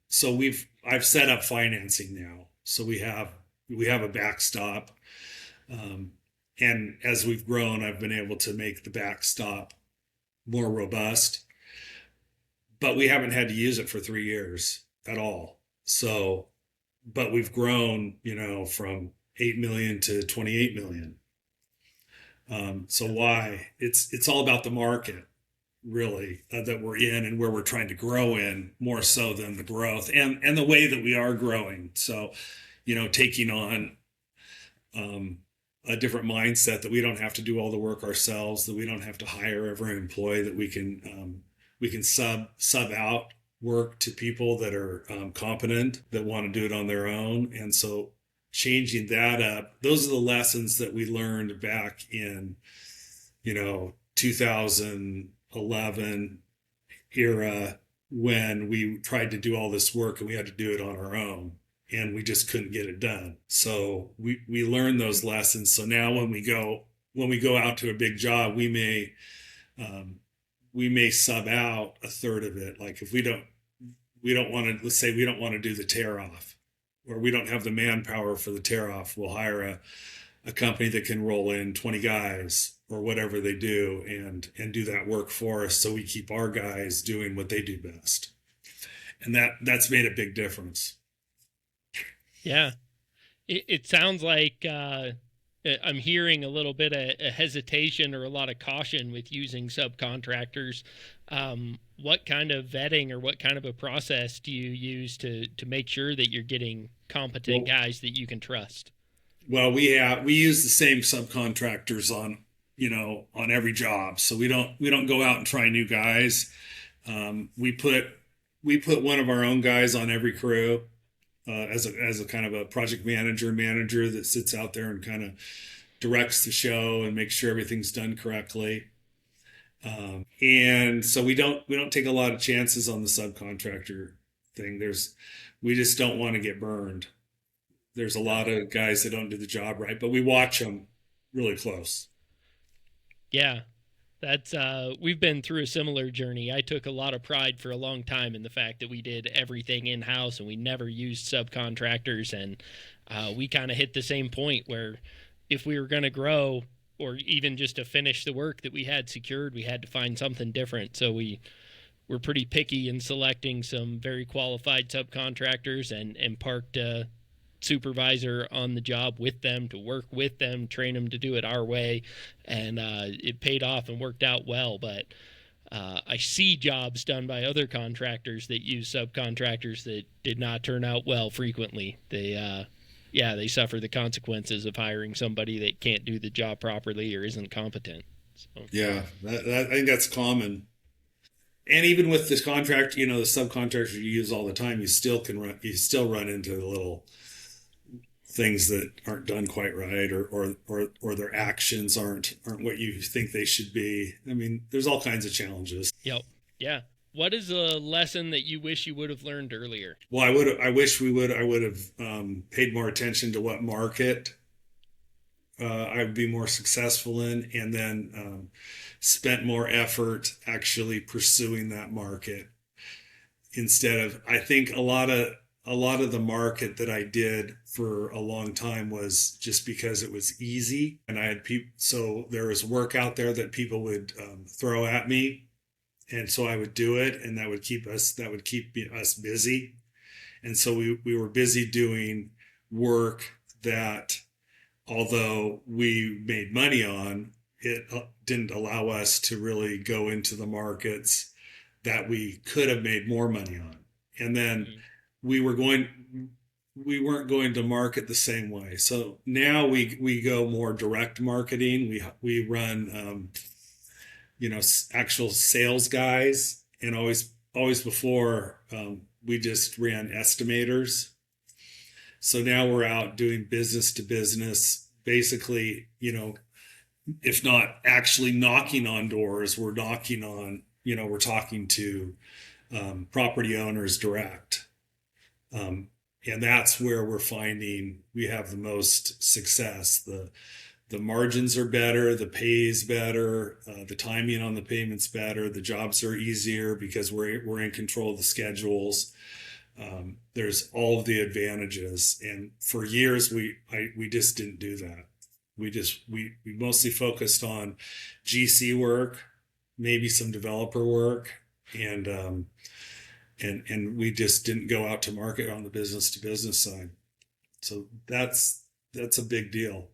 Speaker 2: So I've set up financing now. So we have a backstop. And as we've grown, I've been able to make the backstop more robust, but we haven't had to use it for 3 years at all. So, but we've grown, from 8 million to 28 million. So why? It's all about the market, really, that we're in and where we're trying to grow in, more so than the growth and the way that we are growing. So, taking on a different mindset, that we don't have to do all the work ourselves, that we don't have to hire every employee, that we can sub out work to people that are competent, that want to do it on their own. And so changing that up, those are the lessons that we learned back in, 2011 era, when we tried to do all this work and we had to do it on our own and we just couldn't get it done. So we learned those lessons. So now when we go out to a big job, um, we may sub out a third of it. Like if we don't want to, let's say we don't want to do the tear off, or we don't have the manpower for the tear off, we'll hire a company that can roll in 20 guys or whatever they do, and do that work for us, so we keep our guys doing what they do best. And that's made a big difference.
Speaker 1: Yeah. It sounds like I'm hearing a little bit of a hesitation or a lot of caution with using subcontractors. What kind of vetting or what kind of a process do you use to make sure that you're getting competent
Speaker 2: Well,
Speaker 1: guys that you can trust?
Speaker 2: well, we use the same subcontractors on every job, so we don't go out and try new guys. We put one of our own guys on every crew, as a kind of a project manager that sits out there and kind of directs the show and makes sure everything's done correctly. And so we don't take a lot of chances on the subcontractor thing. We just don't want to get burned. There's a lot of guys that don't do the job right, but we watch them really close.
Speaker 1: Yeah. That's we've been through a similar journey. I took a lot of pride for a long time in the fact that we did everything in house and we never used subcontractors. And we kind of hit the same point where if we were going to grow or even just to finish the work that we had secured, we had to find something different. So we were pretty picky in selecting some very qualified subcontractors and parked supervisor on the job with them to work with them, train them to do it our way, and it paid off and worked out well. But I see jobs done by other contractors that use subcontractors that did not turn out well frequently. Yeah, they suffer the consequences of hiring somebody that can't do the job properly or isn't competent. So
Speaker 2: Yeah, I think that's common. And even with this contract, the subcontractors you use all the time, you still run into the little things that aren't done quite right, or their actions aren't what you think they should be. I mean, there's all kinds of challenges.
Speaker 1: yep, yeah. What is a lesson that you wish you would have learned earlier?
Speaker 2: Well, I would have paid more attention to what market I would be more successful in, and then spent more effort actually pursuing that market, instead of, I think a lot of the market that I did for a long time was just because it was easy, and I had people. So there was work out there that people would throw at me, and so I would do it, and that would keep us busy. And so we were busy doing work that, although we made money on it, didn't allow us to really go into the markets that we could have made more money on. And then
Speaker 1: Mm-hmm.
Speaker 2: we were going we weren't going to market the same way. So now we go more direct marketing. We run actual sales guys, and always before, we just ran estimators. So now we're out doing business to business, basically, if not actually knocking on doors, we're talking to property owners direct. Um, and that's where we're finding we have the most success. The margins are better, the pay is better, the timing on the payments better, the jobs are easier because we're in control of the schedules. There's all of the advantages, and for years we just didn't do that. We mostly focused on GC work, maybe some developer work, and we just didn't go out to market on the business to business side. So that's a big deal.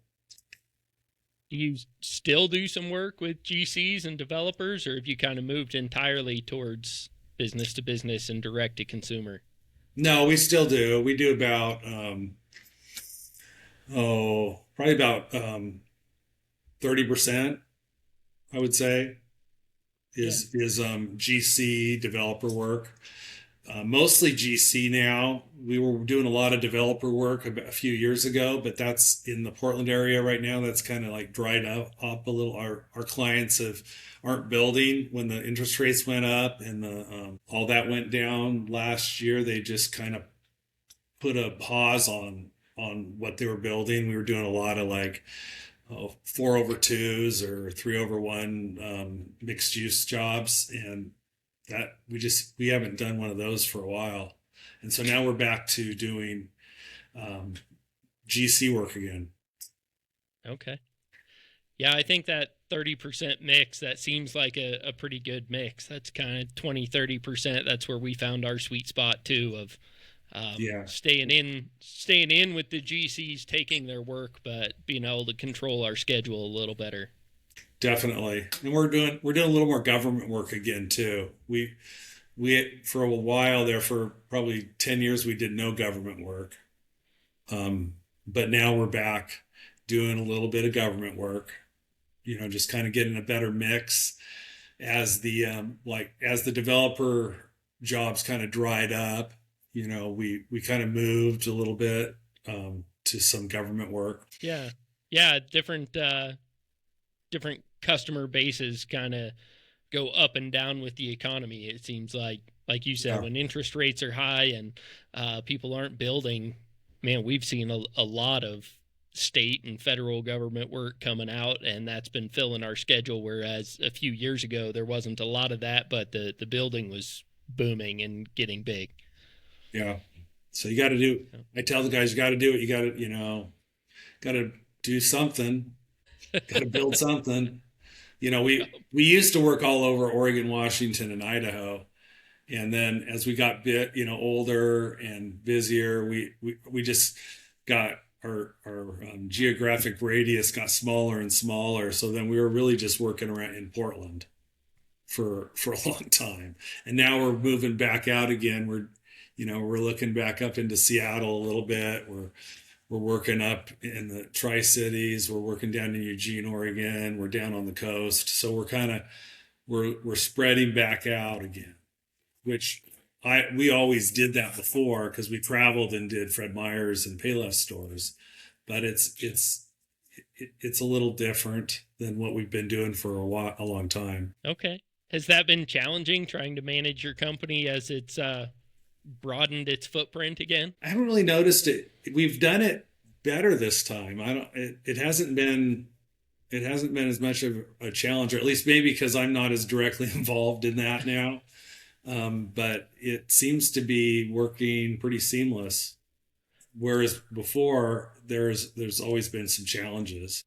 Speaker 1: Do you still do some work with GCs and developers, or have you kind of moved entirely towards business to business and direct to consumer?
Speaker 2: No, we still do. We do about probably about 30%, I would say,
Speaker 1: Yeah.
Speaker 2: is GC developer work. Mostly GC now. We were doing a lot of developer work a few years ago, but that's in the Portland area right now. That's kind of like dried up a little. Our clients aren't building when the interest rates went up and the all that went down last year. They just kind of put a pause on what they were building. We were doing a lot of like 4/2s or 3/1 mixed use jobs, and that we haven't done one of those for a while, and so now we're back to doing um, GC work again.
Speaker 1: Okay. Yeah, I think that 30% mix, that seems like a pretty good mix. That's kind of 20-30%. That's where we found our sweet spot too, of
Speaker 2: Yeah,
Speaker 1: staying in with the GCs, taking their work, but being able to control our schedule a little better.
Speaker 2: definitely. And we're doing a little more government work again too. We for a while there, for probably 10 years, we did no government work. But now we're back doing a little bit of government work, just kind of getting a better mix as the developer jobs kind of dried up. We kind of moved a little bit to some government work.
Speaker 1: Yeah. Yeah, different customer bases kind of go up and down with the economy. It seems like you said,
Speaker 2: Yeah.
Speaker 1: when interest rates are high and people aren't building, man, we've seen a lot of state and federal government work coming out, and that's been filling our schedule. Whereas a few years ago, there wasn't a lot of that, but the building was booming and getting big.
Speaker 2: Yeah. So you got to do. I tell the guys, you got to do it. You got to got to do something. Got to build something. We used to work all over Oregon, Washington, and Idaho. And then as we got older and busier, we just got our geographic radius got smaller and smaller. So then we were really just working around in Portland for a long time. And now we're moving back out again. We're looking back up into Seattle a little bit. We're working up in the Tri-Cities. We're working down in Eugene, Oregon. We're down on the coast. So we're spreading back out again, which we always did that before because we traveled and did Fred Meyer's and Payless stores, but it's a little different than what we've been doing for a long time.
Speaker 1: Okay. Has that been challenging, trying to manage your company as it's broadened its footprint again?
Speaker 2: I haven't really noticed it. We've done it better this time. I don't. It hasn't been. It hasn't been as much of a challenge, or at least maybe because I'm not as directly involved in that now. But it seems to be working pretty seamless. Whereas before, there's always been some challenges.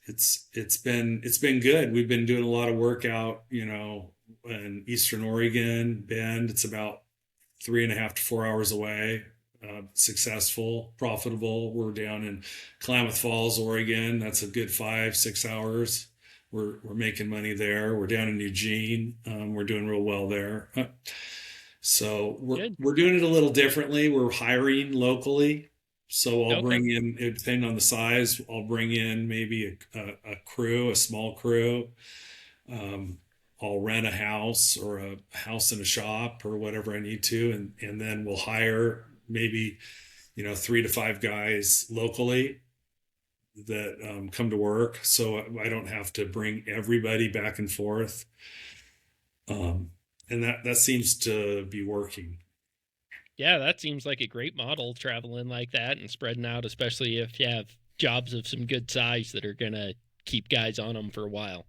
Speaker 2: It's been good. We've been doing a lot of work out, in Eastern Oregon, Bend. It's about 3.5 to 4 hours away. Successful, profitable. We're down in Klamath Falls, Oregon. That's a good 5-6 hours. We're making money there. We're down in Eugene. We're doing real well there. So we're doing it a little differently. We're hiring locally. So I'll bring in, depending on the size, I'll bring in maybe a crew, a small crew. I'll rent a house or a house and a shop or whatever I need to, and then we'll hire maybe 3 to 5 guys locally that come to work, so I don't have to bring everybody back and forth. And that seems to be working.
Speaker 1: Yeah, that seems like a great model, traveling like that and spreading out, especially if you have jobs of some good size that are gonna keep guys on them for a while.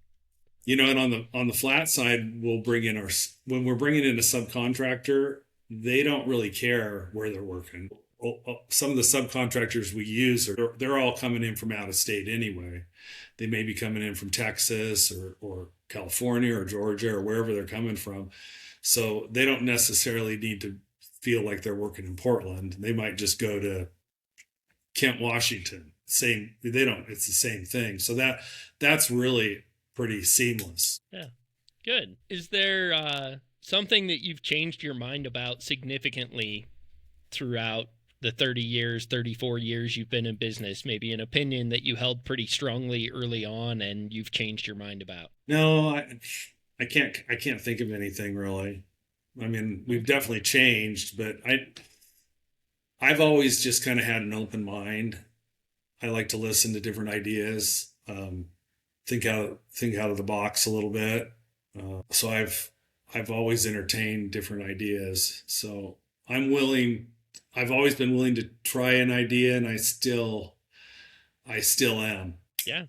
Speaker 2: And on the flat side, when we're bringing in a subcontractor, they don't really care where they're working. Some of the subcontractors we use they're all coming in from out of state anyway. They may be coming in from Texas or California or Georgia or wherever they're coming from. So they don't necessarily need to feel like they're working in Portland. They might just go to Kent, Washington. They don't. It's the same thing. So that's really pretty seamless.
Speaker 1: Yeah, good. Is there something that you've changed your mind about significantly throughout the 34 years you've been in business? Maybe an opinion that you held pretty strongly early on and you've changed your mind about?
Speaker 2: No, I can't think of anything really. I mean, we've definitely changed, but I've always just kind of had an open mind. I like to listen to different ideas, think out of the box a little bit. So I've always entertained different ideas. So I'm willing. I've always been willing to try an idea, and I still am.
Speaker 1: Yeah.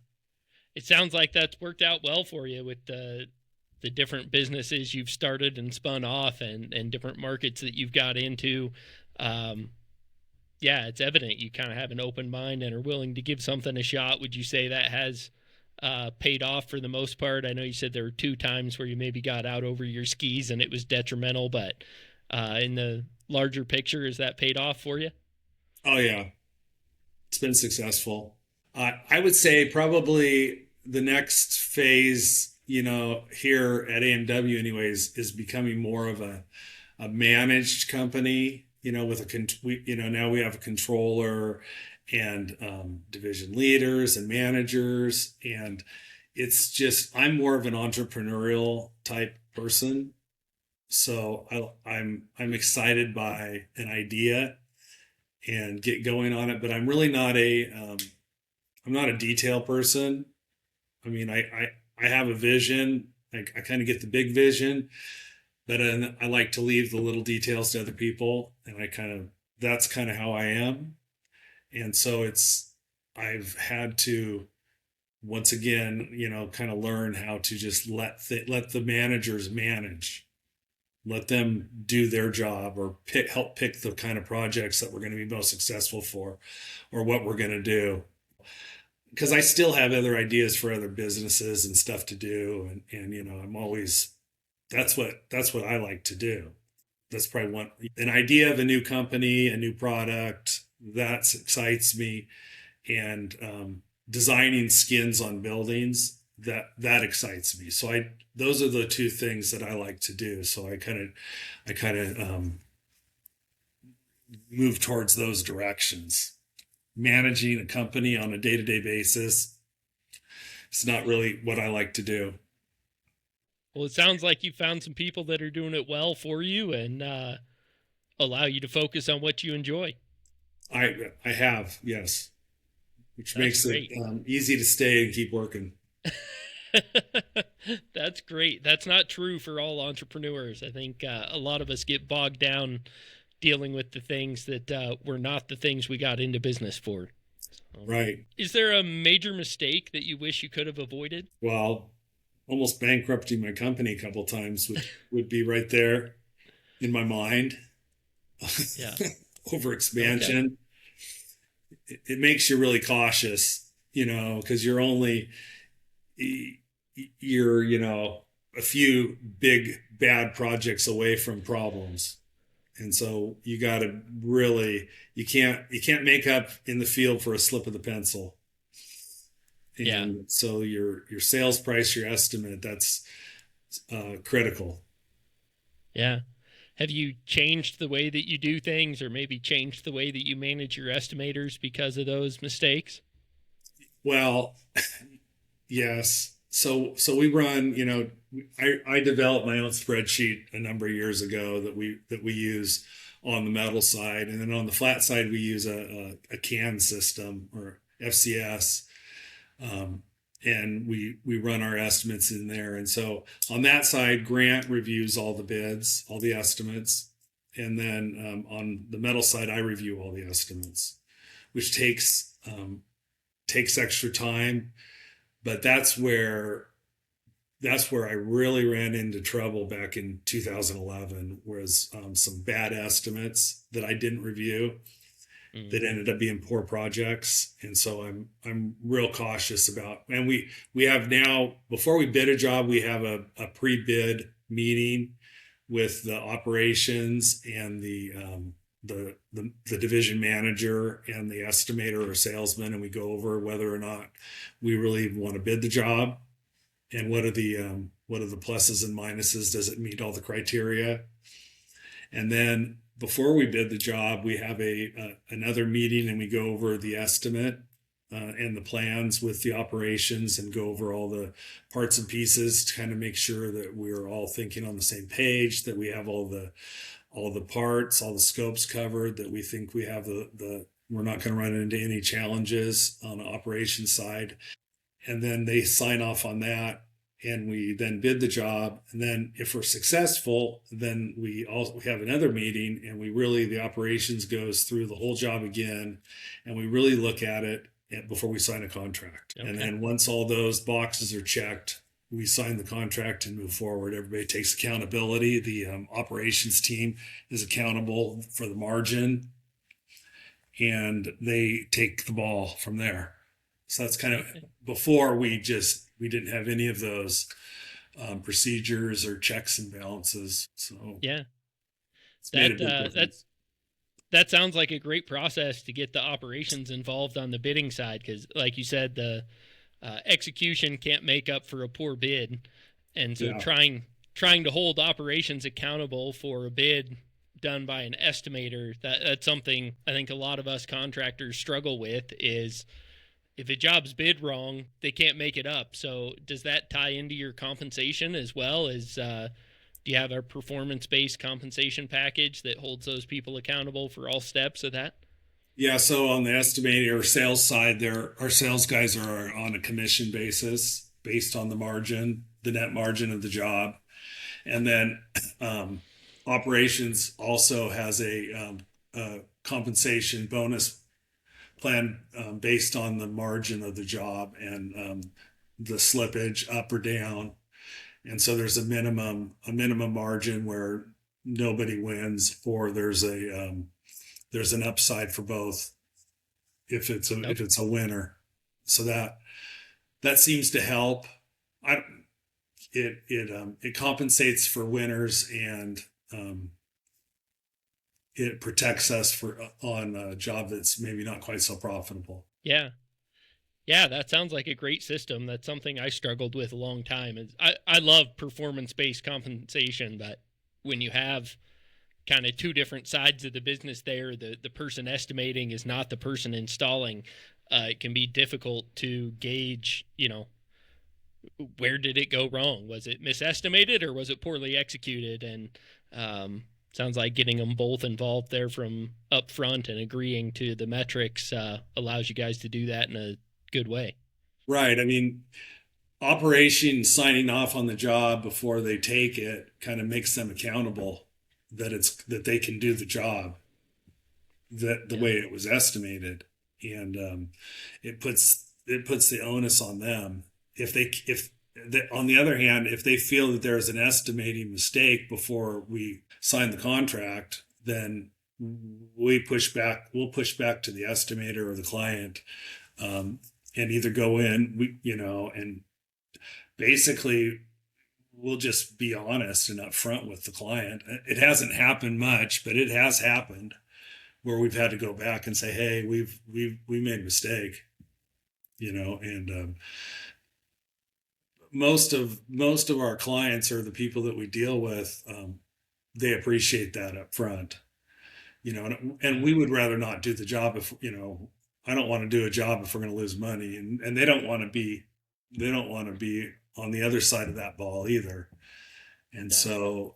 Speaker 1: It sounds like that's worked out well for you with the different businesses you've started and spun off, and different markets that you've got into. Um, yeah, it's evident you kind of have an open mind and are willing to give something a shot. Would you say that has paid off for the most part? I know you said there were two times where you maybe got out over your skis and it was detrimental, but in the larger picture, has that paid off for you?
Speaker 2: Oh yeah, it's been successful. I would say probably the next phase, here at AMW, anyways, is becoming more of a managed company. With now we have a controller and division leaders and managers, and it's just I'm more of an entrepreneurial type person, so I'm excited by an idea and get going on it, but I'm really not I'm not a detail person. I mean, I have a vision. I kind of get the big vision, but I like to leave the little details to other people, and that's kind of how I am. And so I've had to once again, kind of learn how to just let the managers manage, let them do their job, or help pick the kind of projects that we're going to be most successful for, or what we're going to do. Because I still have other ideas for other businesses and stuff to do, and I'm always that's what I like to do. That's probably an idea of a new company, a new product that excites me, and designing skins on buildings that excites me. So those are the two things that I like to do. So I kind of move towards those directions. Managing a company on a day-to-day basis, it's not really what I like to do.
Speaker 1: Well, it sounds like you found some people that are doing it well for you and allow you to focus on what you enjoy.
Speaker 2: I have, yes, which
Speaker 1: That's
Speaker 2: makes it
Speaker 1: great.
Speaker 2: easy to stay and keep working.
Speaker 1: That's great. That's not true for all entrepreneurs. I think a lot of us get bogged down dealing with the things that were not the things we got into business for.
Speaker 2: Right.
Speaker 1: Is there a major mistake that you wish you could have avoided?
Speaker 2: Well, almost bankrupting my company a couple times would be right there in my mind.
Speaker 1: Yeah.
Speaker 2: Over
Speaker 1: Okay.
Speaker 2: expansion. It makes you really cautious, because you're a few big bad projects away from problems. And so you can't make up in the field for a slip of the pencil.
Speaker 1: Yeah.
Speaker 2: And so your sales price, your estimate, that's critical.
Speaker 1: Yeah. Have you changed the way that you do things, or maybe changed the way that you manage your estimators because of those mistakes?
Speaker 2: Well, yes. So we run, I developed my own spreadsheet a number of years ago that we use on the metal side, and then on the flat side we use a CAN system, or FCS, and we run our estimates in there. And so on that side, Grant reviews all the bids, all the estimates, and then on the metal side, I review all the estimates, which takes extra time. But that's where I really ran into trouble back in 2011, was some bad estimates that I didn't review
Speaker 1: Mm.
Speaker 2: that ended up being poor projects. And so I'm real cautious about, and we have now, before we bid a job, we have a pre-bid meeting with the operations and the division manager and the estimator or salesman, and we go over whether or not we really want to bid the job, and what are the pluses and minuses. Does it meet all the criteria? And then before we bid the job, we have another meeting, and we go over the estimate, and the plans with the operations and go over all the parts and pieces to kind of make sure that we're all thinking on the same page, that we have all the parts, all the scopes covered, that we think we have the we're not going to run into any challenges on the operations side. And then they sign off on that, and we then bid the job. And then if we're successful, then we have another meeting, and the operations goes through the whole job again, and we really look at it before we sign a contract. Okay. And then once all those boxes are checked, we sign the contract and move forward. Everybody takes accountability. The operations team is accountable for the margin, and they take the ball from there. So that's kind of before we didn't have any of those procedures or checks and balances. So
Speaker 1: yeah, that sounds like a great process to get the operations involved on the bidding side, because like you said, the execution can't make up for a poor bid, and so trying to hold operations accountable for a bid done by an estimator, that's something I think a lot of us contractors struggle with. Is if a job's bid wrong, they can't make it up. So does that tie into your compensation as well? Do you have a performance-based compensation package that holds those people accountable for all steps of that?
Speaker 2: Yeah, so on the estimating or sales side, our sales guys are on a commission basis based on the margin, the net margin of the job. And then operations also has a compensation bonus plan based on the margin of the job and the slippage up or down. And so there's a minimum margin where nobody wins, or there's an upside for both if it's a winner. So that seems to help. It compensates for winners, and it protects us on a job that's maybe not quite so profitable.
Speaker 1: Yeah. Yeah, that sounds like a great system. That's something I struggled with a long time. I love performance-based compensation, but when you have kind of two different sides of the business there, the person estimating is not the person installing, it can be difficult to gauge, where did it go wrong? Was it misestimated or was it poorly executed? And sounds like getting them both involved there from up front and agreeing to the metrics allows you guys to do that in a good way.
Speaker 2: Right. I mean, operations signing off on the job before they take it kind of makes them accountable that they can do the job the way it was estimated, and it puts the onus on them. On the other hand, if they feel that there's an estimating mistake before we sign the contract, then we'll push back to the estimator or the client, and either go in, and basically we'll just be honest and upfront with the client. It hasn't happened much, but it has happened where we've had to go back and say, hey, we made a mistake, and most of our clients or the people that we deal with, they appreciate that up front, and we would rather not do the job if, I don't want to do a job if we're going to lose money, and they don't want to be on the other side of that ball either. And so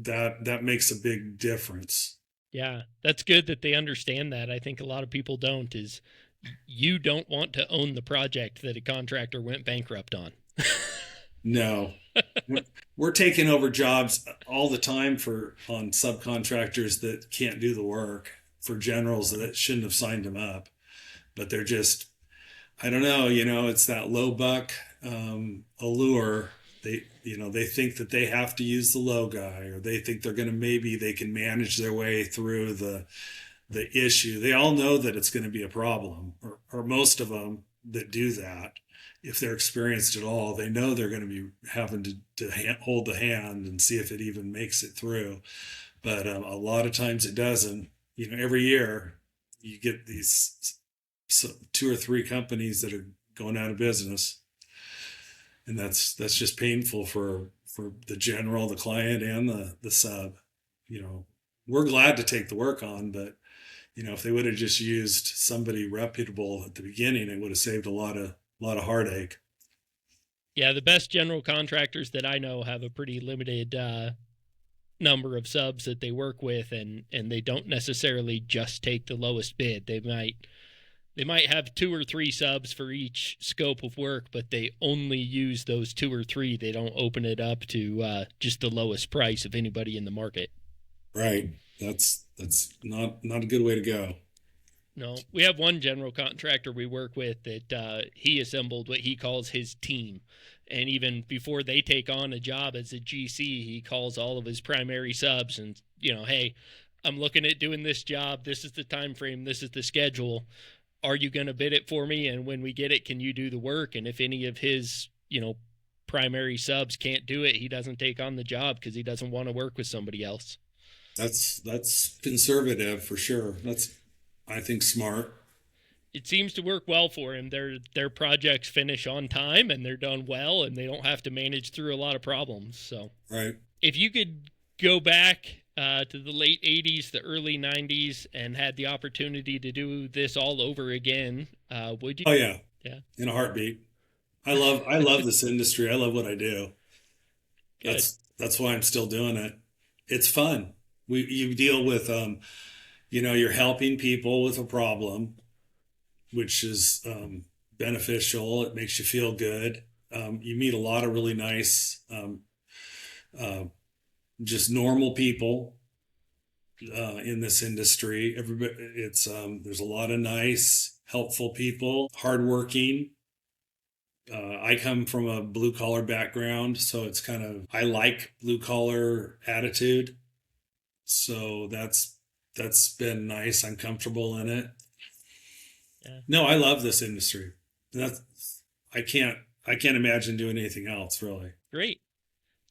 Speaker 2: that makes a big difference.
Speaker 1: Yeah, that's good that they understand that. I think a lot of people don't, is you don't want to own the project that a contractor went bankrupt on.
Speaker 2: No, we're taking over jobs all the time on subcontractors that can't do the work, for generals that shouldn't have signed them up, but they're just, I don't know, it's that low buck allure. They think that they have to use the low guy, or they think maybe they can manage their way through the issue. They all know that it's going to be a problem, or most of them that do that, if they're experienced at all, they know they're going to be having to hold the hand and see if it even makes it through. But a lot of times it doesn't. Every year you get these 2 or 3 companies that are going out of business, and that's just painful for the general, the client, and the sub. We're glad to take the work on, but If they would have just used somebody reputable at the beginning, it would have saved a lot of heartache.
Speaker 1: Yeah, the best general contractors that I know have a pretty limited number of subs that they work with, and they don't necessarily just take the lowest bid. They might have two or three subs for each scope of work, but they only use those two or three. They don't open it up to just the lowest price of anybody in the market.
Speaker 2: Right. That's not a good way to go.
Speaker 1: No, we have one general contractor we work with that he assembled what he calls his team. And even before they take on a job as a GC, he calls all of his primary subs and, hey, I'm looking at doing this job. This is the time frame. This is the schedule. Are you going to bid it for me? And when we get it, can you do the work? And if any of his, primary subs can't do it, he doesn't take on the job because he doesn't want to work with somebody else.
Speaker 2: That's conservative for sure. That's, I think, smart.
Speaker 1: It seems to work well for him. Their projects finish on time and they're done well, and they don't have to manage through a lot of problems. So,
Speaker 2: Right.
Speaker 1: if you could go back to the late '80s, the early '90s, and had the opportunity to do this all over again, would you?
Speaker 2: Oh yeah.
Speaker 1: Yeah.
Speaker 2: In a heartbeat. I love this industry. I love what I do.
Speaker 1: Good.
Speaker 2: That's why I'm still doing it. It's fun. You deal with you're helping people with a problem, which is beneficial. It makes you feel good. You meet a lot of really nice, uh, just normal people in this industry. Everybody, there's a lot of nice, helpful people, hardworking. I come from a blue collar background, so I like blue collar attitude. So that's been nice. I'm comfortable in it.
Speaker 1: Yeah.
Speaker 2: No, I love this industry. That's I can't imagine doing anything else really.
Speaker 1: Great.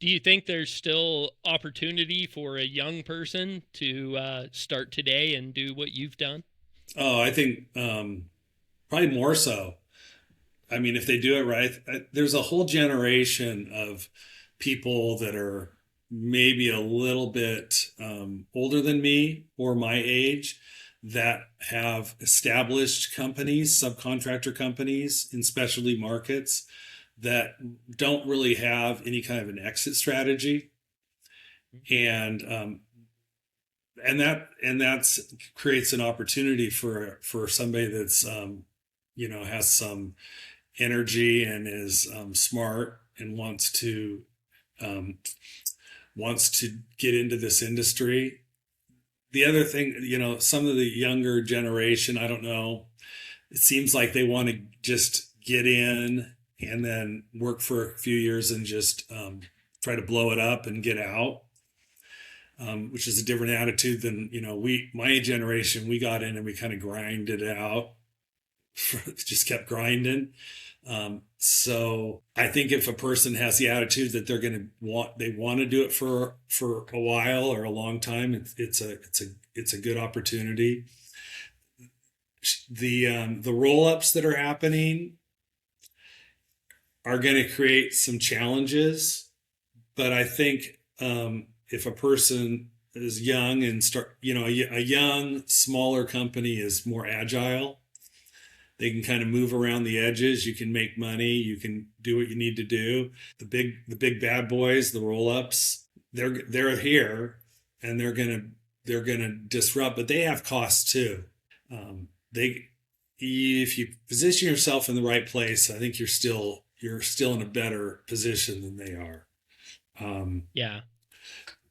Speaker 1: Do you think there's still opportunity for a young person to start today and do what you've done?
Speaker 2: Oh, I think probably more so. I mean, if they do it right, there's a whole generation of people that are maybe a little bit older than me or my age that have established companies, subcontractor companies in specialty markets that don't really have any kind of an exit strategy, and that's creates an opportunity for somebody that's has some energy and is smart and um, wants to get into this industry. The other thing, some of the younger generation, I don't know, it seems like they want to just get in and then work for a few years and just try to blow it up and get out, which is a different attitude than, my generation, we got in and we kind of grinded it out, just kept grinding. So I think if a person has the attitude that they want to do it for a while or a long time, it's a good opportunity. The roll ups that are happening are going to create some challenges, but I think if a person is young and a young smaller company is more agile. They can kind of move around the edges. You can make money. You can do what you need to do. The big bad boys, the roll ups, they're here, and they're gonna disrupt. But they have costs too. If you position yourself in the right place, I think you're still in a better position than they are.
Speaker 1: Yeah.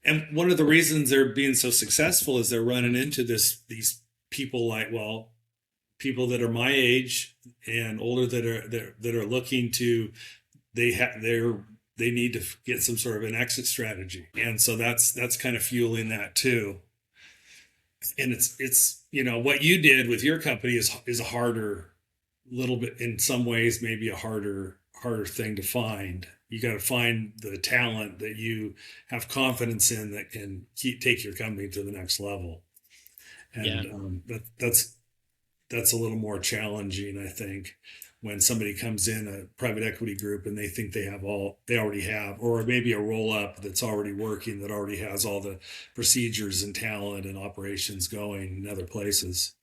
Speaker 2: And one of the reasons they're being so successful is they're running into these people people that are my age and older that are looking to they need to get some sort of an exit strategy, and so that's kind of fueling that too. And it's what you did with your company is a harder, little bit in some ways, maybe a harder thing to find. You got to find the talent that you have confidence in that can take your company to the next level, and
Speaker 1: Yeah.
Speaker 2: that's a little more challenging, I think. when somebody comes in, a private equity group, and they think they already have, or maybe a roll up that's already working, that already has all the procedures and talent and operations going in other places.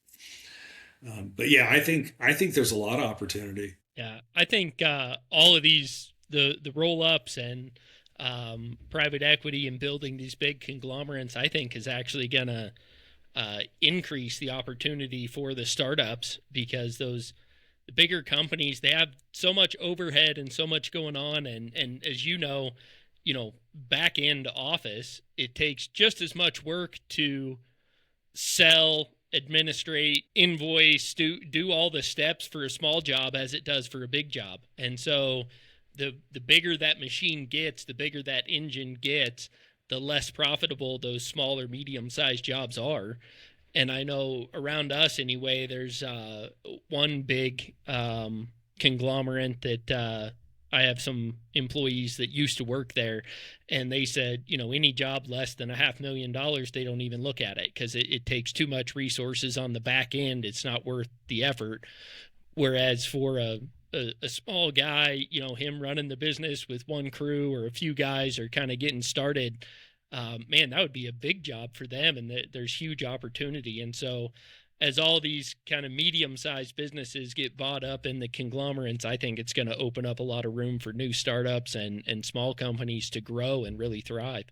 Speaker 2: But yeah, I think there's a lot of opportunity.
Speaker 1: Yeah, I think all of these the roll ups and private equity and building these big conglomerates, I think, is actually gonna increase the opportunity for the startups, because the bigger companies, they have so much overhead and so much going on, and as back end office, it takes just as much work to sell, administrate, invoice, do all the steps for a small job as it does for a big job. And so the bigger that machine gets, the bigger that engine gets, the less profitable those smaller, medium-sized jobs are. And I know around us anyway, there's one big conglomerate that I have some employees that used to work there, and they said, any job less than $500,000, they don't even look at it, because it takes too much resources on the back end. It's not worth the effort. Whereas for a small guy, him running the business with one crew or a few guys, or kind of getting started, man, that would be a big job for them, and there's huge opportunity. And so as all these kind of medium-sized businesses get bought up in the conglomerates, I think it's going to open up a lot of room for new startups and small companies to grow and really thrive.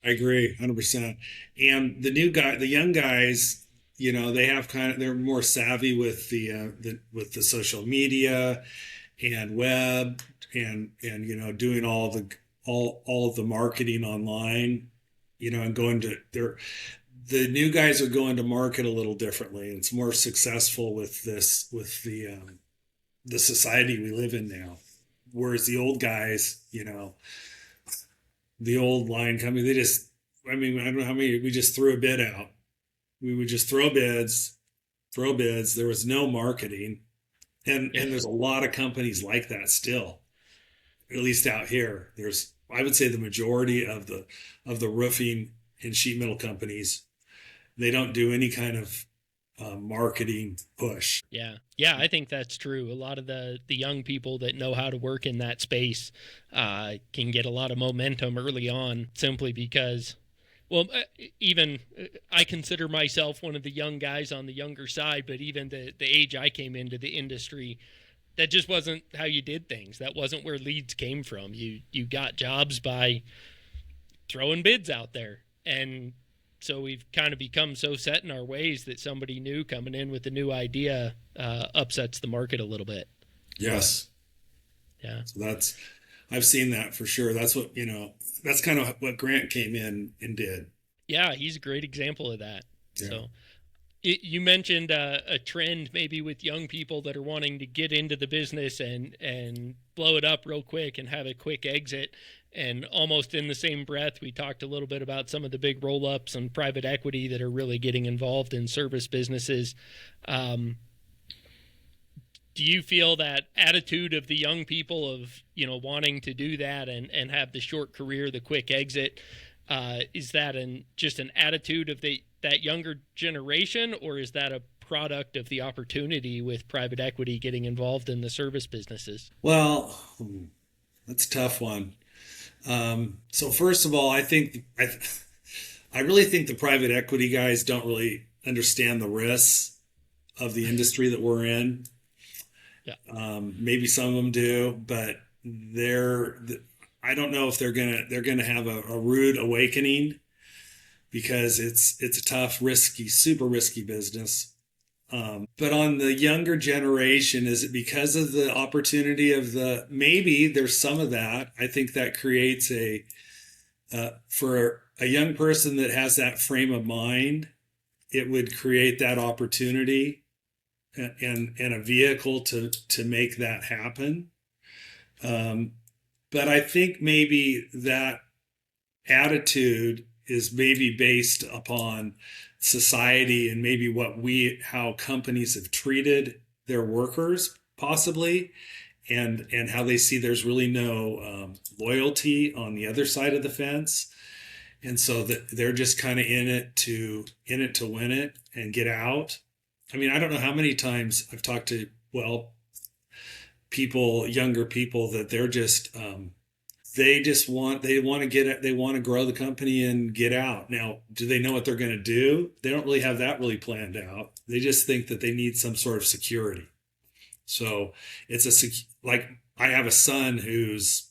Speaker 2: I agree 100%. And the young guys, they're more savvy with the social media and web, and doing all of the marketing online, and the new guys are going to market a little differently. It's more successful with the society we live in now. Whereas the old guys, the old line company, I don't know how many, we just threw a bid out. We would just throw bids. There was no marketing. And there's a lot of companies like that still, at least out here. I would say the majority of the roofing and sheet metal companies, they don't do any kind of marketing push.
Speaker 1: Yeah, I think that's true. A lot of the young people that know how to work in that space can get a lot of momentum early on, simply because, well, even I consider myself one of the young guys on the younger side, but even the age I came into the industry, that just wasn't how you did things. That wasn't where leads came from. You got jobs by throwing bids out there. And so we've kind of become so set in our ways that somebody new coming in with a new idea upsets the market a little bit.
Speaker 2: Yes.
Speaker 1: Yeah.
Speaker 2: So I've seen that for sure. That's what, that's kind of what Grant came in and did.
Speaker 1: Yeah, he's a great example of that.
Speaker 2: Yeah.
Speaker 1: So you mentioned a trend maybe with young people that are wanting to get into the business and blow it up real quick and have a quick exit. And almost in the same breath, we talked a little bit about some of the big roll-ups and private equity that are really getting involved in service businesses. Do you feel that attitude of the young people of, wanting to do that and have the short career, the quick exit, is that just an attitude of that younger generation, or is that a product of the opportunity with private equity getting involved in the service businesses?
Speaker 2: Well, that's a tough one. So first of all, I really think the private equity guys don't really understand the risks of the industry that we're in.
Speaker 1: Yeah.
Speaker 2: Maybe some of them do, but I don't know if they're gonna have a rude awakening, because it's a tough, risky, super risky business. But on the younger generation, is it because of the opportunity of maybe there's some of that. I think that creates for a young person that has that frame of mind, it would create that opportunity and a vehicle to make that happen. But I think maybe that attitude is maybe based upon society and maybe how companies have treated their workers, possibly, and how they see there's really no loyalty on the other side of the fence, and so that they're just kind of in it to win it and get out. I mean, I don't know how many times I've talked to people, younger people, that they're just they want to get it, they want to grow the company and get out. Now, do they know what they're going to do? They don't really have that really planned out. They just think that they need some sort of security. So it's like I have a son who's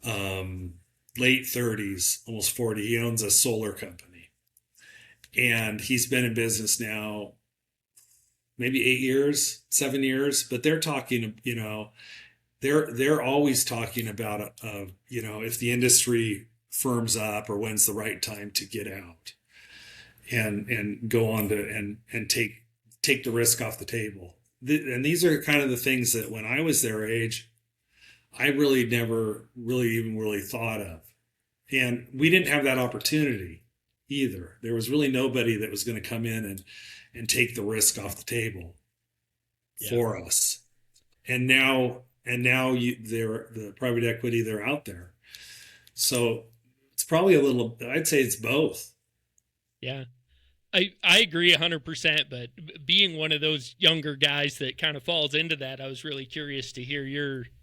Speaker 2: late 30s, almost 40. He owns a solar company, and he's been in business now maybe 8 years, 7 years. But they're talking, they're always talking about if the industry firms up or when's the right time to get out and go on to and take the risk off the table. And these are kind of the things that when I was their age, I really never really thought of. And we didn't have that opportunity either. There was really nobody that was going to come in and take the risk off the table for us. And now they're the private equity, they're out there. So it's probably I'd say it's both.
Speaker 1: Yeah. I agree 100%, but being one of those younger guys that kind of falls into that, I was really curious to hear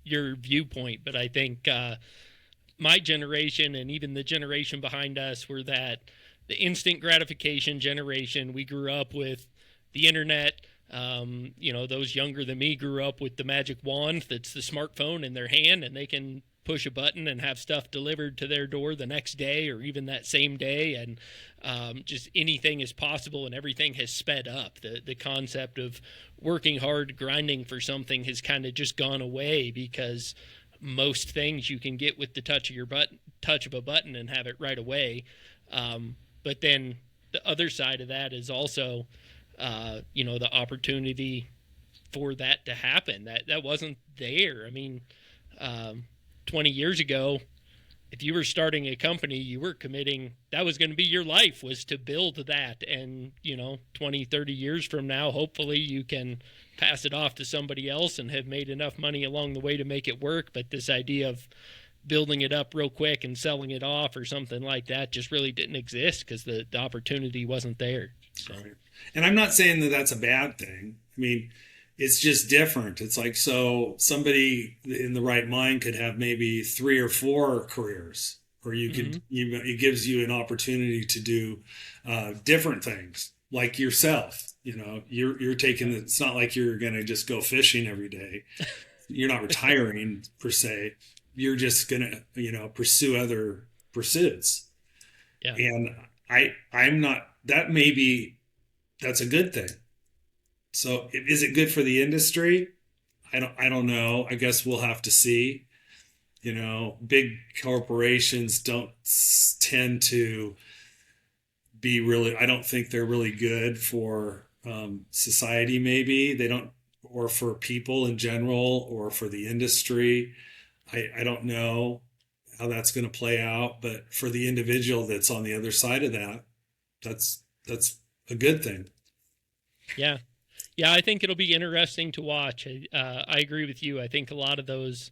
Speaker 1: your viewpoint. But I think my generation and even the generation behind us were the instant gratification generation. We grew up with the internet. Those younger than me grew up with the magic wand that's the smartphone in their hand, and they can push a button and have stuff delivered to their door the next day or even that same day. And just anything is possible, and everything has sped up. The concept of working hard, grinding for something has kind of just gone away, because most things you can get with the touch of a button and have it right away. But then the other side of that is also, the opportunity for that to happen. That wasn't there. I mean, 20 years ago, if you were starting a company, you were committing, that was going to be your life, was to build that. And, 20, 30 years from now, hopefully you can pass it off to somebody else and have made enough money along the way to make it work. But this idea of building it up real quick and selling it off or something like that just really didn't exist, because the opportunity wasn't there. So.
Speaker 2: Right. And I'm not saying that that's a bad thing. I mean, it's just different. It's like, so somebody in the right mind could have maybe 3 or 4 careers, or you could, it gives you an opportunity to do different things, like yourself. You're taking, it's not like you're going to just go fishing every day. You're not retiring per se. You're just going to, pursue other pursuits.
Speaker 1: Yeah.
Speaker 2: And I'm not, that's a good thing. So is it good for the industry? I don't know. I guess we'll have to see. Big corporations don't tend to be really, I don't think they're really good for society, maybe. They don't, or for people in general, or for the industry. I don't know how that's going to play out, but for the individual that's on the other side of that, that's a good thing.
Speaker 1: Yeah. Yeah, I think it'll be interesting to watch. I agree with you. I think a lot of those,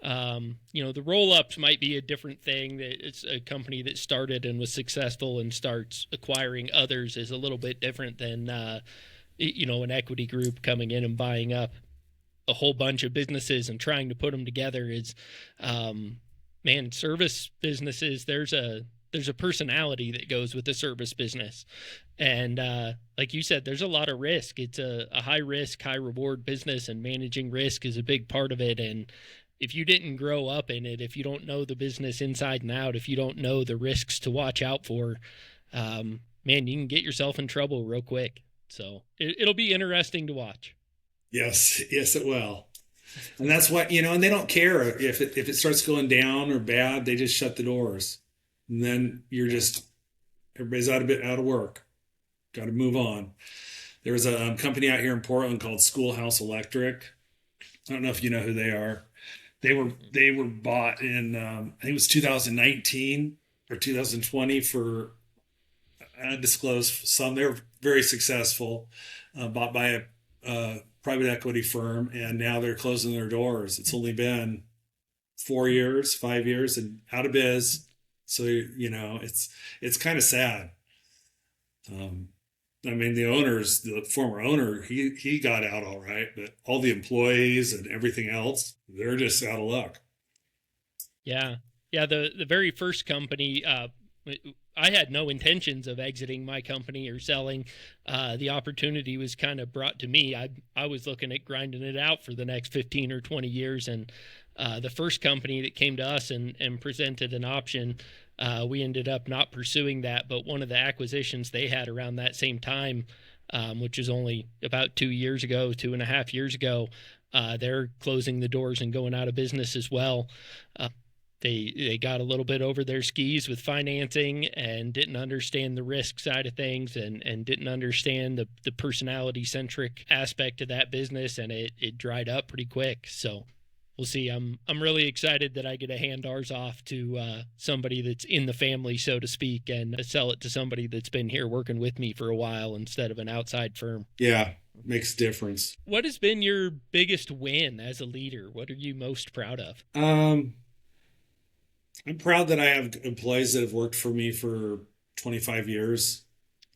Speaker 1: the roll-ups might be a different thing. It's a company that started and was successful and starts acquiring others is a little bit different than, an equity group coming in and buying up a whole bunch of businesses and trying to put them together. Is, service businesses, there's a personality that goes with the service business. And like you said, there's a lot of risk. It's a high risk, high reward business, and managing risk is a big part of it. And if you didn't grow up in it, if you don't know the business inside and out, if you don't know the risks to watch out for, you can get yourself in trouble real quick. So it'll be interesting to watch.
Speaker 2: Yes, it will. And that's what, and they don't care if it starts going down or bad. They just shut the doors. And then everybody's out of work. Got to move on. There's a company out here in Portland called Schoolhouse Electric. I don't know if you know who they are. They were bought in, I think it was 2019 or 2020 for, undisclosed sum. They're very successful, bought by a private equity firm, and now they're closing their doors. It's only been 4 years, 5 years, and out of biz. So, it's kind of sad. I mean, the former owner, he got out all right, but all the employees and everything else, they're just out of luck.
Speaker 1: Yeah. Yeah. The very first company, I had no intentions of exiting my company or selling. The opportunity was kind of brought to me. I was looking at grinding it out for the next 15 or 20 years. And the first company that came to us and presented an option, we ended up not pursuing that. But one of the acquisitions they had around that same time, which is only about 2 years ago, 2.5 years ago, they're closing the doors and going out of business as well. They got a little bit over their skis with financing and didn't understand the risk side of things, and didn't understand the personality centric aspect of that business, and it dried up pretty quick. So we'll see. I'm really excited that I get to hand ours off to somebody that's in the family, so to speak, and sell it to somebody that's been here working with me for a while instead of an outside firm.
Speaker 2: Yeah, makes a difference.
Speaker 1: What has been your biggest win as a leader? What are you most proud of?
Speaker 2: I'm proud that I have employees that have worked for me for 25 years.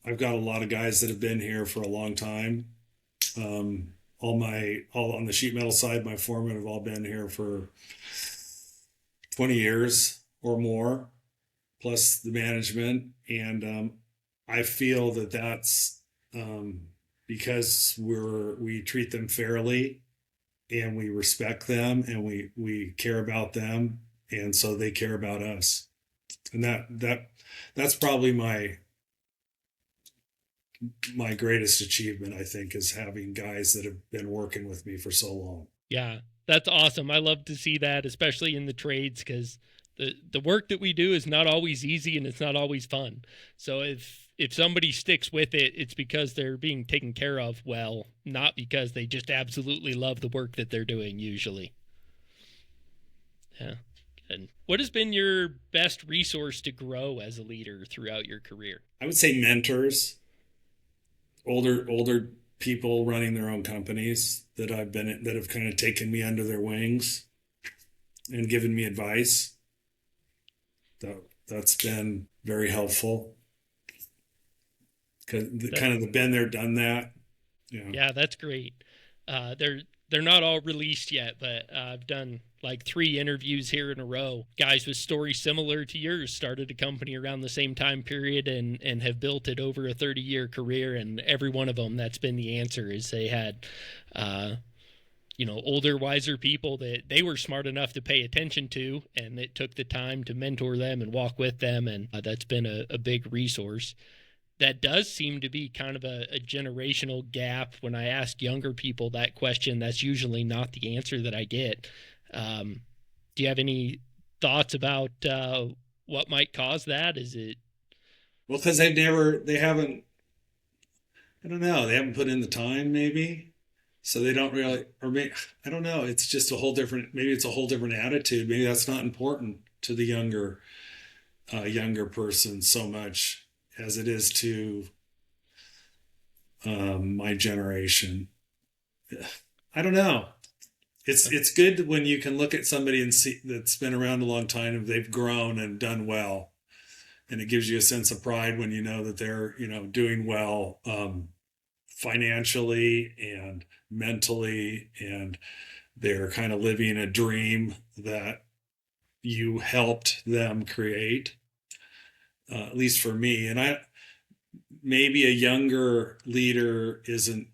Speaker 2: I've got a lot of guys that have been here for a long time. All on the sheet metal side, my foremen have all been here for 20 years or more, plus the management. And I feel that that's because we treat them fairly, and we respect them, and we care about them, and so they care about us. And that's probably my greatest achievement, I think, is having guys that have been working with me for so long.
Speaker 1: Yeah, that's awesome. I love to see that, especially in the trades, because the work that we do is not always easy and it's not always fun. So if somebody sticks with it, it's because they're being taken care of well, not because they just absolutely love the work that they're doing usually. Yeah. And what has been your best resource to grow as a leader throughout your career?
Speaker 2: I would say mentors, older people running their own companies that have kind of taken me under their wings and given me advice. That's been very helpful. Because kind of the been there, done that.
Speaker 1: Yeah, that's great. They're not all released yet, but I've done like 3 interviews here in a row. Guys with stories similar to yours started a company around the same time period and have built it over a 30-year career. And every one of them, that's been the answer, is they had, older, wiser people that they were smart enough to pay attention to, and it took the time to mentor them and walk with them. And that's been a big resource. That does seem to be kind of a generational gap. When I ask younger people that question, that's usually not the answer that I get. Do you have any thoughts about what might cause that? Is it?
Speaker 2: Well, because they haven't, I don't know, they haven't put in the time, maybe. So they don't really, or maybe, I don't know, it's just maybe it's a whole different attitude. Maybe that's not important to the younger person so much as it is to my generation. I don't know. It's good when you can look at somebody and see that's been around a long time and they've grown and done well, and it gives you a sense of pride when you know that they're doing well financially and mentally, and they're kind of living a dream that you helped them create. At least for me, and maybe a younger leader isn't